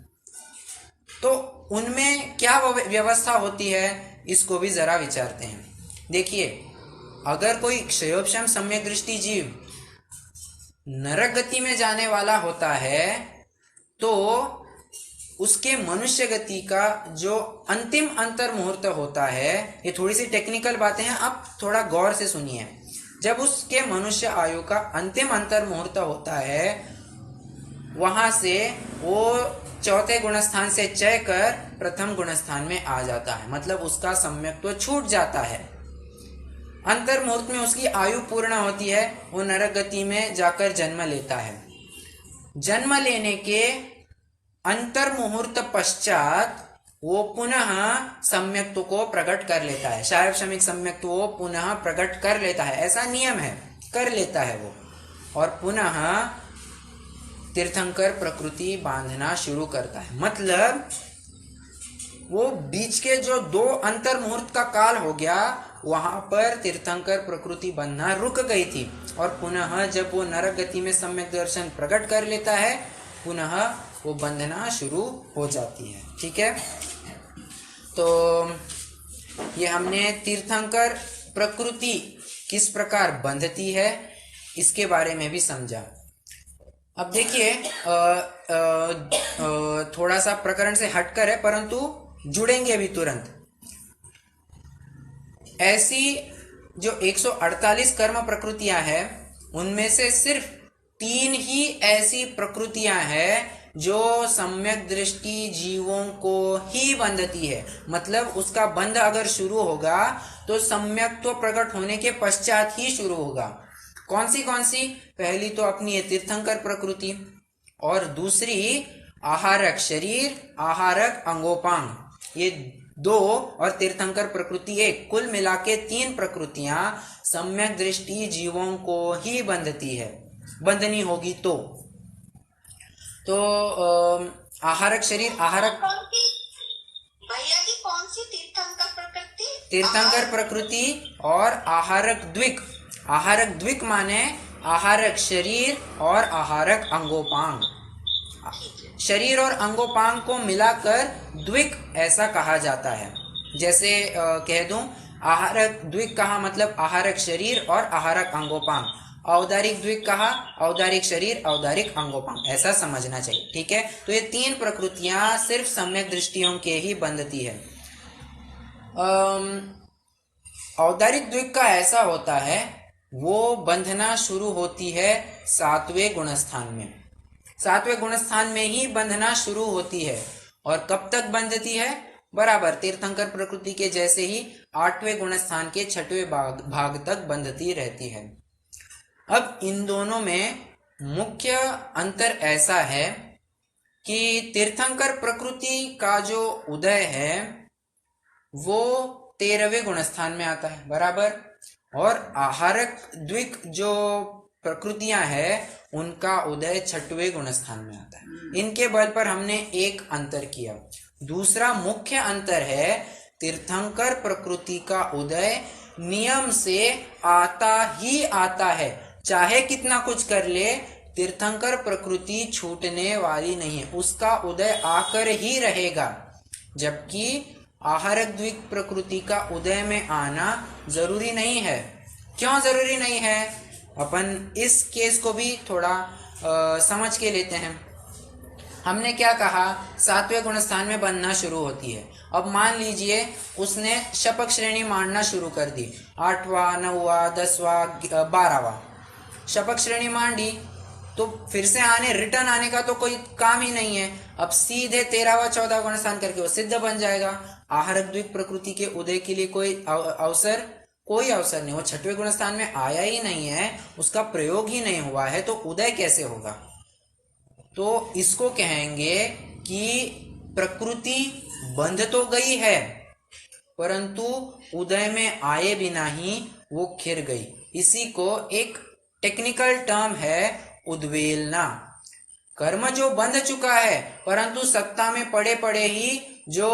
तो उनमें क्या व्यवस्था होती है इसको भी जरा विचारते हैं। देखिए, अगर कोई क्षयोपशम सम्यक दृष्टि जीव नरक गति में जाने वाला होता है तो उसके मनुष्य गति का जो अंतिम अंतर मुहूर्त होता है, ये थोड़ी सी टेक्निकल बातें हैं, आप थोड़ा गौर से सुनिए। जब उसके मनुष्य आयु का अंतिम अंतर मुहूर्त होता है, वहां से वो 4थे गुणस्थान से चय कर प्रथम गुणस्थान में आ जाता है, मतलब उसका सम्यक्त्व छूट जाता है। अंतर मुहूर्त में उसकी आयु पूर्ण होती है, वो नरक गति में जाकर जन्म लेता है। जन्म लेने के अंतर मुहूर्त पश्चात वो पुनः सम्यक्त्व को प्रकट कर लेता है, शायवशमिक सम्यक्त्व वो पुनः प्रकट कर लेता है, ऐसा नियम है, कर लेता है वो, और पुनः तीर्थंकर प्रकृति बांधना शुरू करता है। मतलब वो बीच के जो 2 अंतर मुहूर्त का काल हो गया, वहां पर तीर्थंकर प्रकृति बंधना रुक गई थी, और पुनः जब वो नरक गति में सम्यक दर्शन प्रकट कर लेता है, पुनः वो बंधना शुरू हो जाती है, ठीक है। तो ये हमने तीर्थंकर प्रकृति किस प्रकार बंधती है इसके बारे में भी समझा। अब देखिए, थोड़ा सा प्रकरण से हटकर है परंतु जुड़ेंगे अभी तुरंत। ऐसी जो 148 कर्म प्रकृतियां हैं, उनमें से सिर्फ 3 ही ऐसी प्रकृतियां हैं जो सम्यक दृष्टि जीवों को ही बंधती है। मतलब उसका बंध अगर शुरू होगा तो सम्यक्त्व प्रकट होने के पश्चात ही शुरू होगा। कौन सी? पहली तो अपनी है तीर्थंकर प्रकृति, और दूसरी आहारक शरीर, आहारक अंगोपांग, ये 2, और तीर्थंकर प्रकृति 1, कुल मिला के 3 प्रकृतियां सम्यक दृष्टि जीवों को ही बंधती है, बंधनी होगी तो आहारक शरीर, आहारक भैया जी कौन सी तीर्थंकर प्रकृति? तीर्थंकर प्रकृति और आहारक द्विक। आहारक द्विक माने आहारक शरीर और आहारक अंगोपांग। शरीर और अंगोपांग को मिलाकर द्विक ऐसा कहा जाता है। जैसे कह दूं, आहारक द्विक कहा मतलब आहारक शरीर और आहारक अंगोपांग, औदारिक द्विक कहा औदारिक शरीर औदारिक अंगोपांग, ऐसा समझना चाहिए, ठीक है। तो ये 3 प्रकृतियां सिर्फ सम्यक दृष्टियों के ही बंधती है। औदारिक द्विक का ऐसा होता है, वो बंधना शुरू होती है 7वें गुणस्थान में। 7वें गुणस्थान में ही बंधना शुरू होती है, और कब तक बंधती है? बराबर तीर्थंकर प्रकृति के जैसे ही 8वें गुणस्थान के 6वें भाग तक बंधती रहती है। अब इन दोनों में मुख्य अंतर ऐसा है कि तीर्थंकर प्रकृति का जो उदय है वो 13वें गुणस्थान में आता है, बराबर, और आहारक द्विक जो प्रकृतियां हैं उनका उदय छठवें गुणस्थान में आता है। इनके बल पर हमने एक अंतर किया। दूसरा मुख्य अंतर है तीर्थंकर प्रकृति का उदय नियम से आता ही आता है, चाहे कितना कुछ कर ले तीर्थंकर प्रकृति छूटने वाली नहीं है, उसका उदय आकर ही रहेगा। जबकि आहारक द्विक प्रकृति का उदय में आना जरूरी नहीं है। क्यों जरूरी नहीं है, अपन इस केस को भी थोड़ा समझ के लेते हैं। हमने क्या कहा, सातवें गुणस्थान में बनना शुरू होती है। अब मान लीजिए उसने शपक श्रेणी मांडना शुरू कर दी, 8वां 9वां 10वां 12वां शपक श्रेणी मांडी, तो फिर से रिटर्न आने का तो कोई काम ही नहीं है। अब सीधे 13वां 14वां गुणस्थान करके वो सिद्ध बन जाएगा। आहारक द्विक प्रकृति के उदय के लिए कोई अवसर नहीं, वो छठवें गुणस्थान में आया ही नहीं है, उसका प्रयोग ही नहीं हुआ है, तो उदय कैसे होगा। तो इसको कहेंगे कि प्रकृति बंध तो गई है परंतु उदय में आए बिना ही वो खिर गई। इसी को एक टेक्निकल टर्म है उद्वेलना। कर्म जो बंध चुका है परंतु सत्ता में पड़े पड़े ही जो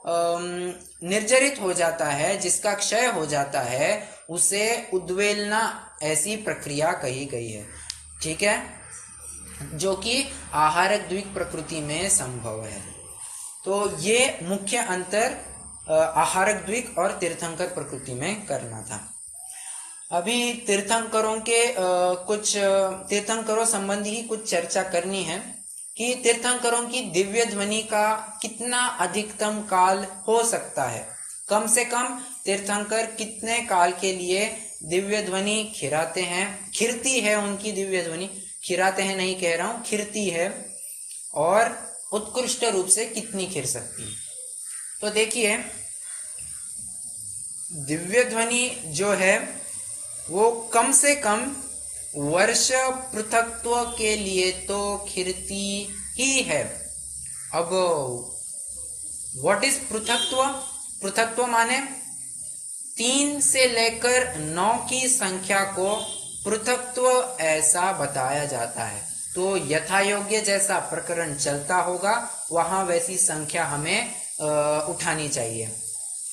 निर्जरित हो जाता है, जिसका क्षय हो जाता है, उसे उद्वेलना ऐसी प्रक्रिया कही गई है। ठीक है, जो कि आहारक द्विक प्रकृति में संभव है। तो ये मुख्य अंतर आहारक द्विक और तीर्थंकर प्रकृति में करना था। अभी तीर्थंकरों के कुछ तीर्थंकरों संबंधी ही कुछ चर्चा करनी है कि तीर्थंकरों की दिव्य ध्वनि का कितना अधिकतम काल हो सकता है। कम से कम तीर्थंकर कितने काल के लिए दिव्य ध्वनि खिराते हैं, खिरती है उनकी दिव्य ध्वनि, खिराते हैं नहीं कह रहा हूं, खिरती है, और उत्कृष्ट रूप से कितनी खिर सकती है। तो देखिए दिव्य ध्वनि जो है वो कम से कम वर्ष पृथक्त्व के लिए तो खिरती ही है। अब व्हाट इज पृथक्त्व? पृथक्त्व माने 3 से लेकर 9 की संख्या को पृथक्त्व ऐसा बताया जाता है। तो यथा योग्य जैसा प्रकरण चलता होगा वहां वैसी संख्या हमें उठानी चाहिए।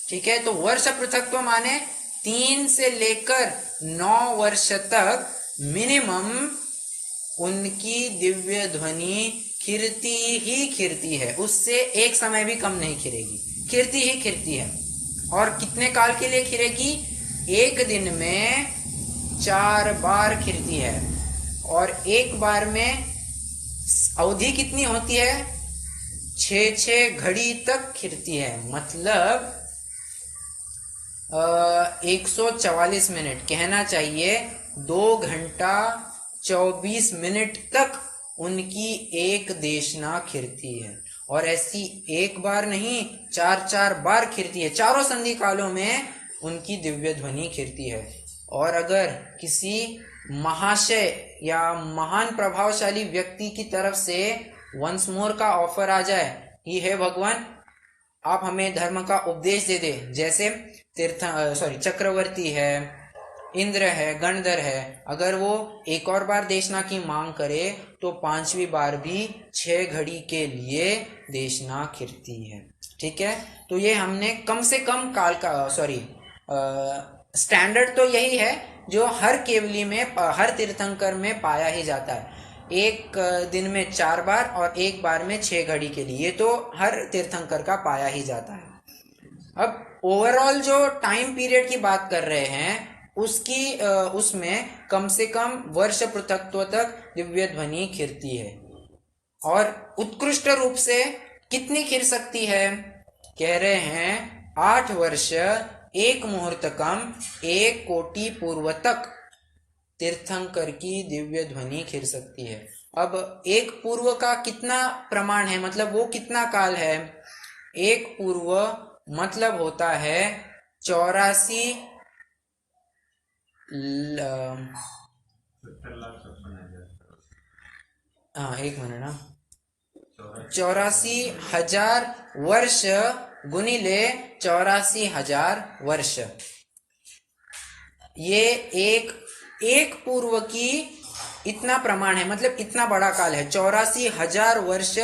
ठीक है, तो वर्ष पृथक्त्व माने 3 से लेकर 9 वर्ष तक मिनिमम उनकी दिव्य ध्वनि खिरती ही खिरती है, उससे एक समय भी कम नहीं खिरेगी, खिरती ही खिरती है। और कितने काल के लिए खिरेगी? एक दिन में 4 बार खिरती है, और एक बार में अवधि कितनी होती है? 6 घड़ी तक खिरती है, मतलब 144 मिनट, कहना चाहिए 2 घंटा 24 मिनट तक उनकी एक देशना खिरती है। और ऐसी एक बार नहीं, 4 बार खिरती है, चारों संधि कालों में उनकी दिव्य ध्वनि खिरती है। और अगर किसी महाशय या महान प्रभावशाली व्यक्ति की तरफ से वंस मोर का ऑफर आ जाए कि हे भगवान आप हमें धर्म का उपदेश दे दे, जैसे चक्रवर्ती है, इंद्र है, गणधर है, अगर वो एक और बार देशना की मांग करे तो 5वीं बार भी 6 घड़ी के लिए देशना खिरती है। ठीक है, तो ये हमने कम से कम काल का स्टैंडर्ड तो यही है जो हर केवली में, हर तीर्थंकर में पाया ही जाता है। एक दिन में 4 बार और एक बार में 6 घड़ी के लिए, तो हर तीर्थंकर का पाया ही जाता है। अब ओवरऑल जो टाइम पीरियड की बात कर रहे हैं उसमें कम से कम वर्ष पृथक्त्व तक दिव्य ध्वनि खिरती है। और उत्कृष्ट रूप से कितनी खिर सकती है? कह रहे हैं 8 वर्ष 1 मुहूर्त कम 1 कोटि पूर्व तक तीर्थंकर की दिव्य ध्वनि खिर सकती है। अब एक पूर्व का कितना प्रमाण है, मतलब वो कितना काल है? एक पूर्व मतलब होता है 84 एक मिनट ना, 84,000 वर्ष गुणिले 84,000 वर्ष, ये एक पूर्व की इतना प्रमाण है, मतलब इतना बड़ा काल है। 84,000 वर्ष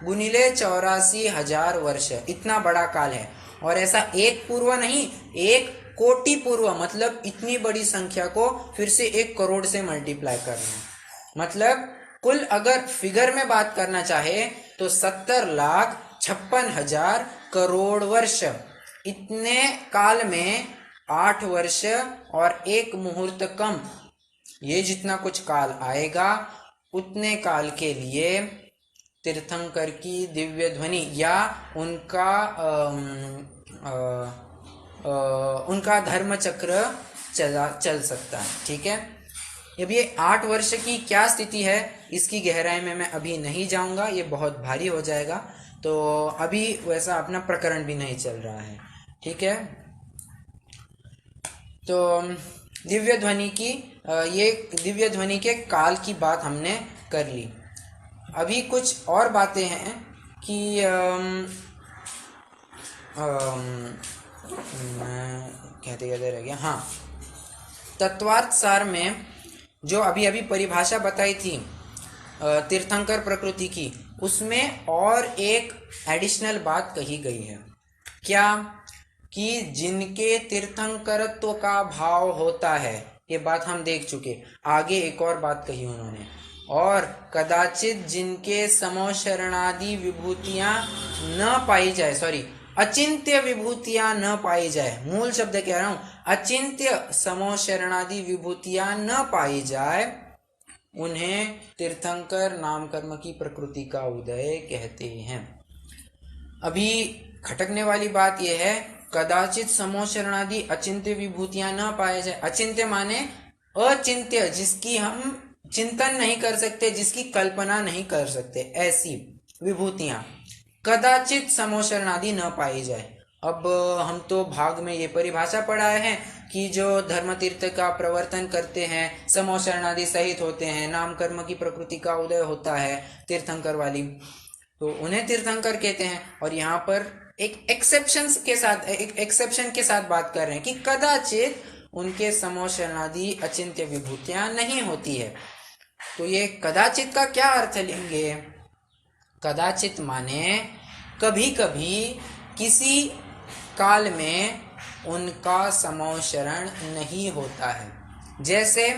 गुनिले 84,000 वर्ष, इतना बड़ा काल है। और ऐसा एक पूर्व नहीं, 1,00,00,000 पूर्व, मतलब इतनी बड़ी संख्या को फिर से 1 करोड़ से मल्टीप्लाई करना। मतलब कुल अगर फिगर में बात करना चाहे तो 70,56,000 करोड़ वर्ष। इतने काल में 8 वर्ष और 1 मुहूर्त कम, ये जितना कुछ काल आएगा उतने काल के लिए तीर्थंकर की दिव्य ध्वनि या उनका धर्म चक्र चल सकता है। ठीक है, अब ये 8 वर्ष की क्या स्थिति है इसकी गहराई में मैं अभी नहीं जाऊंगा, ये बहुत भारी हो जाएगा। तो अभी वैसा अपना प्रकरण भी नहीं चल रहा है। ठीक है, तो दिव्य ध्वनि की ये दिव्य ध्वनि के काल की बात हमने कर ली। अभी कुछ और बातें हैं कि मैं कहते रह गया। हाँ, तत्वार्थ सार में जो अभी अभी परिभाषा बताई थी तीर्थंकर प्रकृति की, उसमें और एक एडिशनल बात कही गई है। क्या? कि जिनके तीर्थंकरत्व का भाव होता है, ये बात हम देख चुके। आगे एक और बात कही उन्होंने, और कदाचित जिनके समोशरणादि विभूतियां न पाई जाए, सॉरी, अचिंत्य विभूतियां न पाई जाए, मूल शब्द कह रहा हूं, अचिंत्य समोशरणादि विभूतियां न पाई जाए, उन्हें तीर्थंकर नाम कर्म की प्रकृति का उदय कहते हैं। अभी खटकने वाली बात यह है, कदाचित समोशरणादि अचिंत्य विभूतियां न पाए जाए। अचिंत्य माने अचिंत्य, जिसकी हम चिंतन नहीं कर सकते, जिसकी कल्पना नहीं कर सकते, ऐसी विभूतियां कदाचित समोशरणादि न पाई जाए। अब हम तो भाग में ये परिभाषा पढ़ाए हैं कि जो धर्म तीर्थ का प्रवर्तन करते हैं, समोशरणादि सहित होते हैं, नाम कर्म की प्रकृति का उदय होता है तीर्थंकर वाली, तो उन्हें तीर्थंकर कहते हैं। और यहाँ पर एक एक्सेप्शन के साथ बात कर रहे हैं कि कदाचित उनके समोशरणादि अचिंत्य विभूतियां नहीं होती है। तो ये कदाचित का क्या अर्थ लेंगे? कदाचित माने कभी कभी किसी काल में उनका समोशरण नहीं होता है। जैसे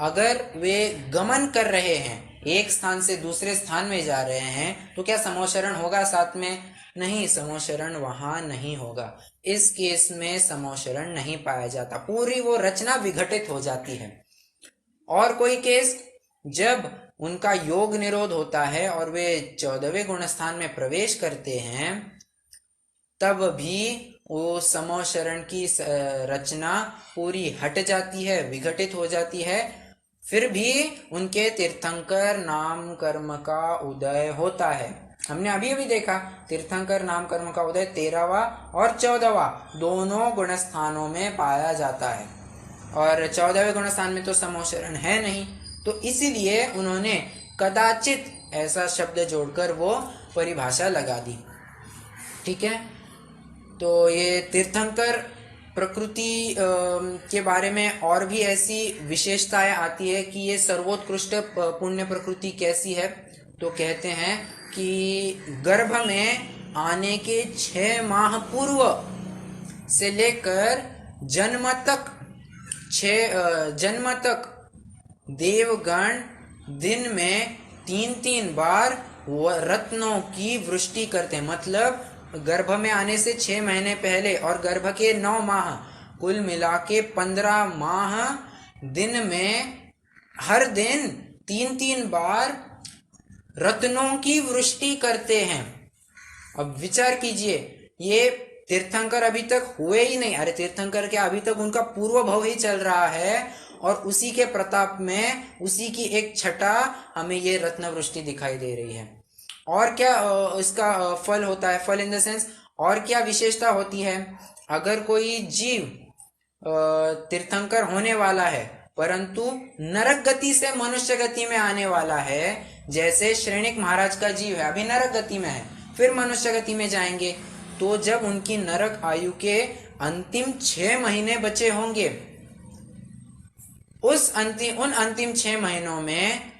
अगर वे गमन कर रहे हैं, एक स्थान से दूसरे स्थान में जा रहे हैं, तो क्या समोशरण होगा साथ में? नहीं, समोशरण वहां नहीं होगा। इस केस में समोशरण नहीं पाया जाता, पूरी वो रचना विघटित हो जाती है। और कोई केस, जब उनका योग निरोध होता है और वे 14वें गुणस्थान में प्रवेश करते हैं, तब भी वो समोशरण की रचना पूरी हट जाती है, विघटित हो जाती है, फिर भी उनके तीर्थंकर नाम कर्म का उदय होता है। हमने अभी अभी देखा, तीर्थंकर नाम कर्म का उदय 13वां और 14वां दोनों गुणस्थानों में पाया जाता है, और 14वें गुणस्थान में तो समोशरण है नहीं, तो इसीलिए उन्होंने कदाचित ऐसा शब्द जोड़कर वो परिभाषा लगा दी। ठीक है, तो ये तीर्थंकर प्रकृति के बारे में और भी ऐसी विशेषताएं आती है कि ये सर्वोत्कृष्ट पुण्य प्रकृति कैसी है। तो कहते हैं कि गर्भ में आने के 6 माह पूर्व से लेकर जन्म तक देवगण दिन में 3-3 बार रत्नों की वृष्टि करते हैं। मतलब गर्भ में आने से 6 महीने पहले और गर्भ के 9 माह, कुल मिला के 15 माह दिन में हर दिन 3-3 बार रत्नों की वृष्टि करते हैं। अब विचार कीजिए, ये तीर्थंकर अभी तक हुए ही नहीं। अरे तीर्थंकर क्या, अभी तक उनका पूर्व भव ही चल रहा है, और उसी के प्रताप में, उसी की एक छटा हमें ये रत्न वृष्टि दिखाई दे रही है। और क्या इसका फल होता है? फल इन द सेंस, और क्या विशेषता होती है? अगर कोई जीव तीर्थंकर होने वाला है परंतु नरक गति से मनुष्य गति में आने वाला है, जैसे श्रेणिक महाराज का जीव है, अभी नरक गति में है, फिर मनुष्य गति में जाएंगे, तो जब उनकी नरक आयु के अंतिम 6 महीने बचे होंगे, उन अंतिम 6 महीनों में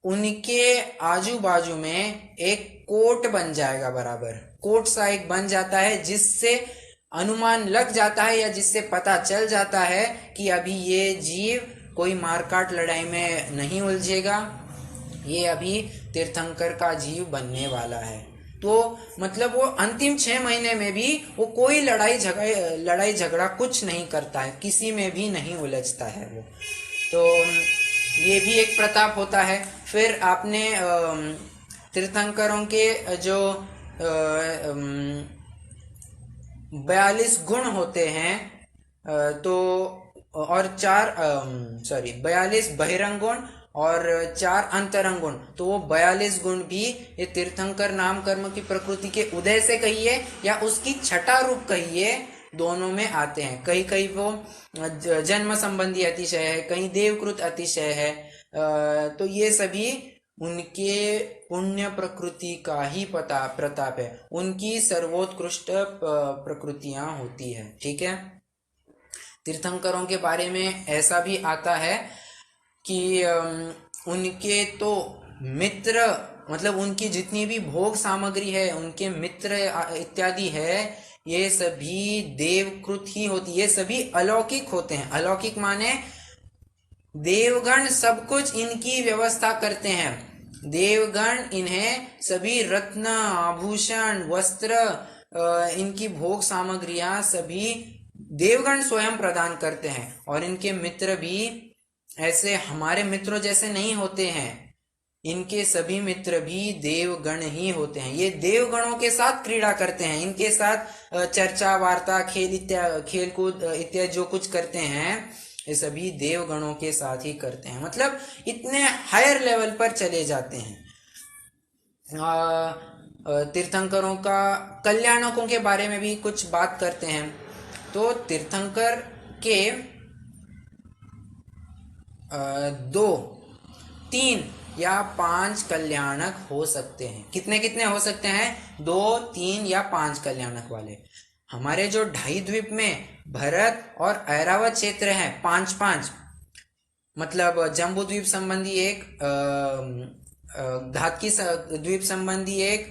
उनके आजू बाजू में एक कोट बन जाएगा, बराबर कोट सा एक बन जाता है, जिससे अनुमान लग जाता है या जिससे पता चल जाता है कि अभी ये जीव कोई मारकाट लड़ाई में नहीं उलझेगा, ये अभी तीर्थंकर का जीव बनने वाला है। तो मतलब वो अंतिम 6 महीने में भी वो कोई लड़ाई झगड़ा कुछ नहीं करता है, किसी में भी नहीं उलझता है वो। तो ये भी एक प्रताप होता है। फिर आपने तीर्थंकरों के जो 42 गुण होते हैं, तो और 42 बहिरंग गुण और 4 अंतरंग गुण, तो वो 42 गुण भी ये तीर्थंकर नाम कर्म की प्रकृति के उदय से कहिए या उसकी छठा रूप कहिए, दोनों में आते हैं। कहीं कहीं वो जन्म संबंधी अतिशय है, कहीं देवकृत अतिशय है, तो ये सभी उनके पुण्य प्रकृति का ही प्रताप है, उनकी सर्वोत्कृष्ट प्रकृतियां होती है। ठीक है, तीर्थंकरों के बारे में ऐसा भी आता है कि उनके तो मित्र, मतलब उनकी जितनी भी भोग सामग्री है, उनके मित्र इत्यादि है, ये सभी देवकृत ही होती, ये सभी अलौकिक होते हैं। अलौकिक माने देवगण सब कुछ इनकी व्यवस्था करते हैं। देवगण इन्हें सभी रत्न आभूषण वस्त्र, इनकी भोग सामग्रियां सभी देवगण स्वयं प्रदान करते हैं। और इनके मित्र भी ऐसे हमारे मित्रों जैसे नहीं होते हैं, इनके सभी मित्र भी देवगण ही होते हैं। ये देवगणों के साथ क्रीड़ा करते हैं, इनके साथ चर्चा वार्ता खेल कूद इत्यादि जो कुछ करते हैं, ये सभी देवगणों के साथ ही करते हैं। मतलब इतने हायर लेवल पर चले जाते हैं। तीर्थंकरों का कल्याणकों के बारे में भी कुछ बात करते हैं। तो तीर्थंकर के 2, 3 या 5 कल्याणक हो सकते हैं। कितने कितने हो सकते हैं? 2, 3 या 5 कल्याणक वाले। हमारे जो ढाई द्वीप में भरत और ऐरावत क्षेत्र है 5-5, मतलब जम्बू द्वीप संबंधी एक, धातकी द्वीप संबंधी एक,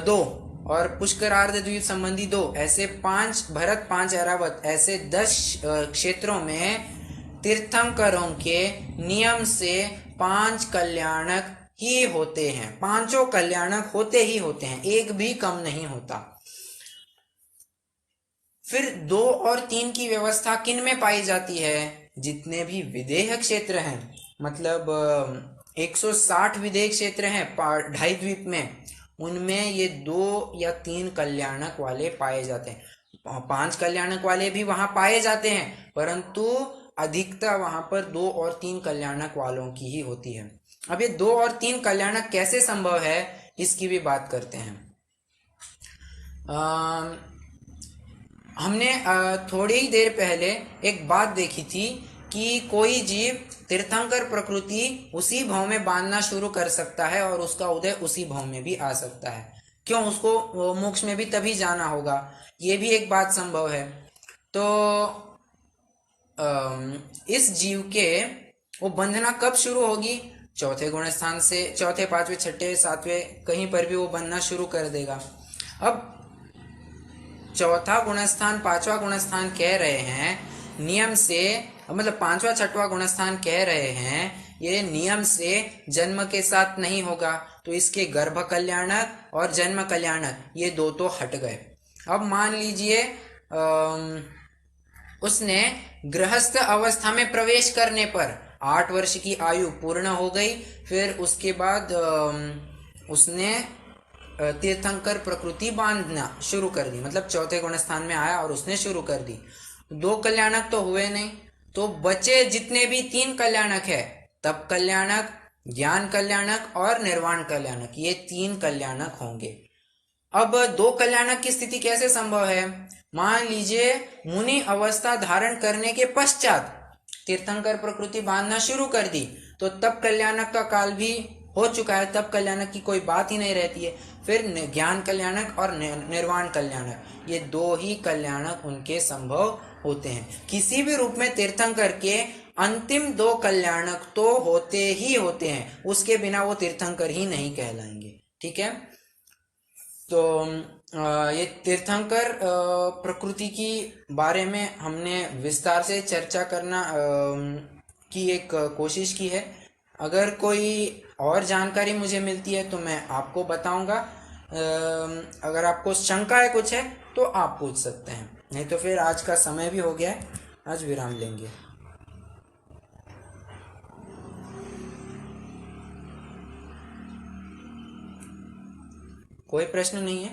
2 और पुष्करार्ध द्वीप संबंधी 2, ऐसे 5 भरत 5 ऐरावत, ऐसे 10 क्षेत्रों में तीर्थंकरों के नियम से 5 कल्याणक ही होते हैं। 5 कल्याणक होते ही होते हैं, एक भी कम नहीं होता। फिर 2 और 3 की व्यवस्था किन में पाई जाती है? जितने भी विदेह क्षेत्र हैं, मतलब 160 विदेह क्षेत्र हैं ढाई द्वीप में, उनमें ये 2 या 3 कल्याणक वाले पाए जाते हैं। 5 कल्याणक वाले भी वहां पाए जाते हैं, परंतु अधिकता वहां पर 2 और 3 कल्याणक वालों की ही होती है। अब ये 2 और 3 कल्याणक कैसे संभव है, इसकी भी बात करते हैं। हमने थोड़ी ही देर पहले एक बात देखी थी कि कोई जीव तीर्थंकर प्रकृति उसी भाव में बांधना शुरू कर सकता है और उसका उदय उसी भाव में भी आ सकता है। क्यों? उसको मोक्ष में भी तभी जाना होगा, ये भी एक बात संभव है। तो इस जीव के वो बंधना कब शुरू होगी? चौथे गुण स्थान से, चौथे, 5वें, 6ठे, 7वें कहीं पर भी वो बनना शुरू कर देगा। अब चौथा गुणस्थान 5वां गुणस्थान कह रहे हैं नियम से, मतलब 5वां 6वां गुणस्थान कह रहे हैं ये नियम से जन्म के साथ नहीं होगा, तो इसके गर्भ कल्याणक और जन्म कल्याणक ये 2 तो हट गए। अब मान लीजिए उसने गृहस्थ अवस्था में प्रवेश करने पर 8 वर्ष की आयु पूर्ण हो गई, फिर उसके बाद उसने तीर्थंकर प्रकृति बांधना शुरू कर दी, मतलब चौथे गुणस्थान में आया और उसने शुरू कर दी। 2 कल्याणक तो हुए नहीं, तो बचे जितने भी 3 कल्याणक है, तप कल्याणक, ज्ञान कल्याणक और निर्वाण कल्याणक, ये 3 कल्याणक होंगे। अब 2 कल्याणक की स्थिति कैसे संभव है? मान लीजिए मुनि अवस्था धारण करने के पश्चात तीर्थंकर प्रकृति बांधना शुरू कर दी, तो तप कल्याणक का काल भी हो चुका है, तब कल्याणक की कोई बात ही नहीं रहती है। फिर ज्ञान कल्याणक और निर्वाण कल्याणक, ये 2 ही कल्याणक उनके संभव होते हैं। किसी भी रूप में तीर्थंकर के अंतिम 2 कल्याणक तो होते ही होते हैं, उसके बिना वो तीर्थंकर ही नहीं कहलाएंगे। ठीक है, तो ये तीर्थंकर प्रकृति की बारे में हमने विस्तार से चर्चा करना की एक कोशिश की है। अगर कोई और जानकारी मुझे मिलती है तो मैं आपको बताऊंगा। अगर आपको शंका है कुछ है तो आप पूछ सकते हैं, नहीं तो फिर आज का समय भी हो गया है, आज विराम लेंगे। कोई प्रश्न नहीं है?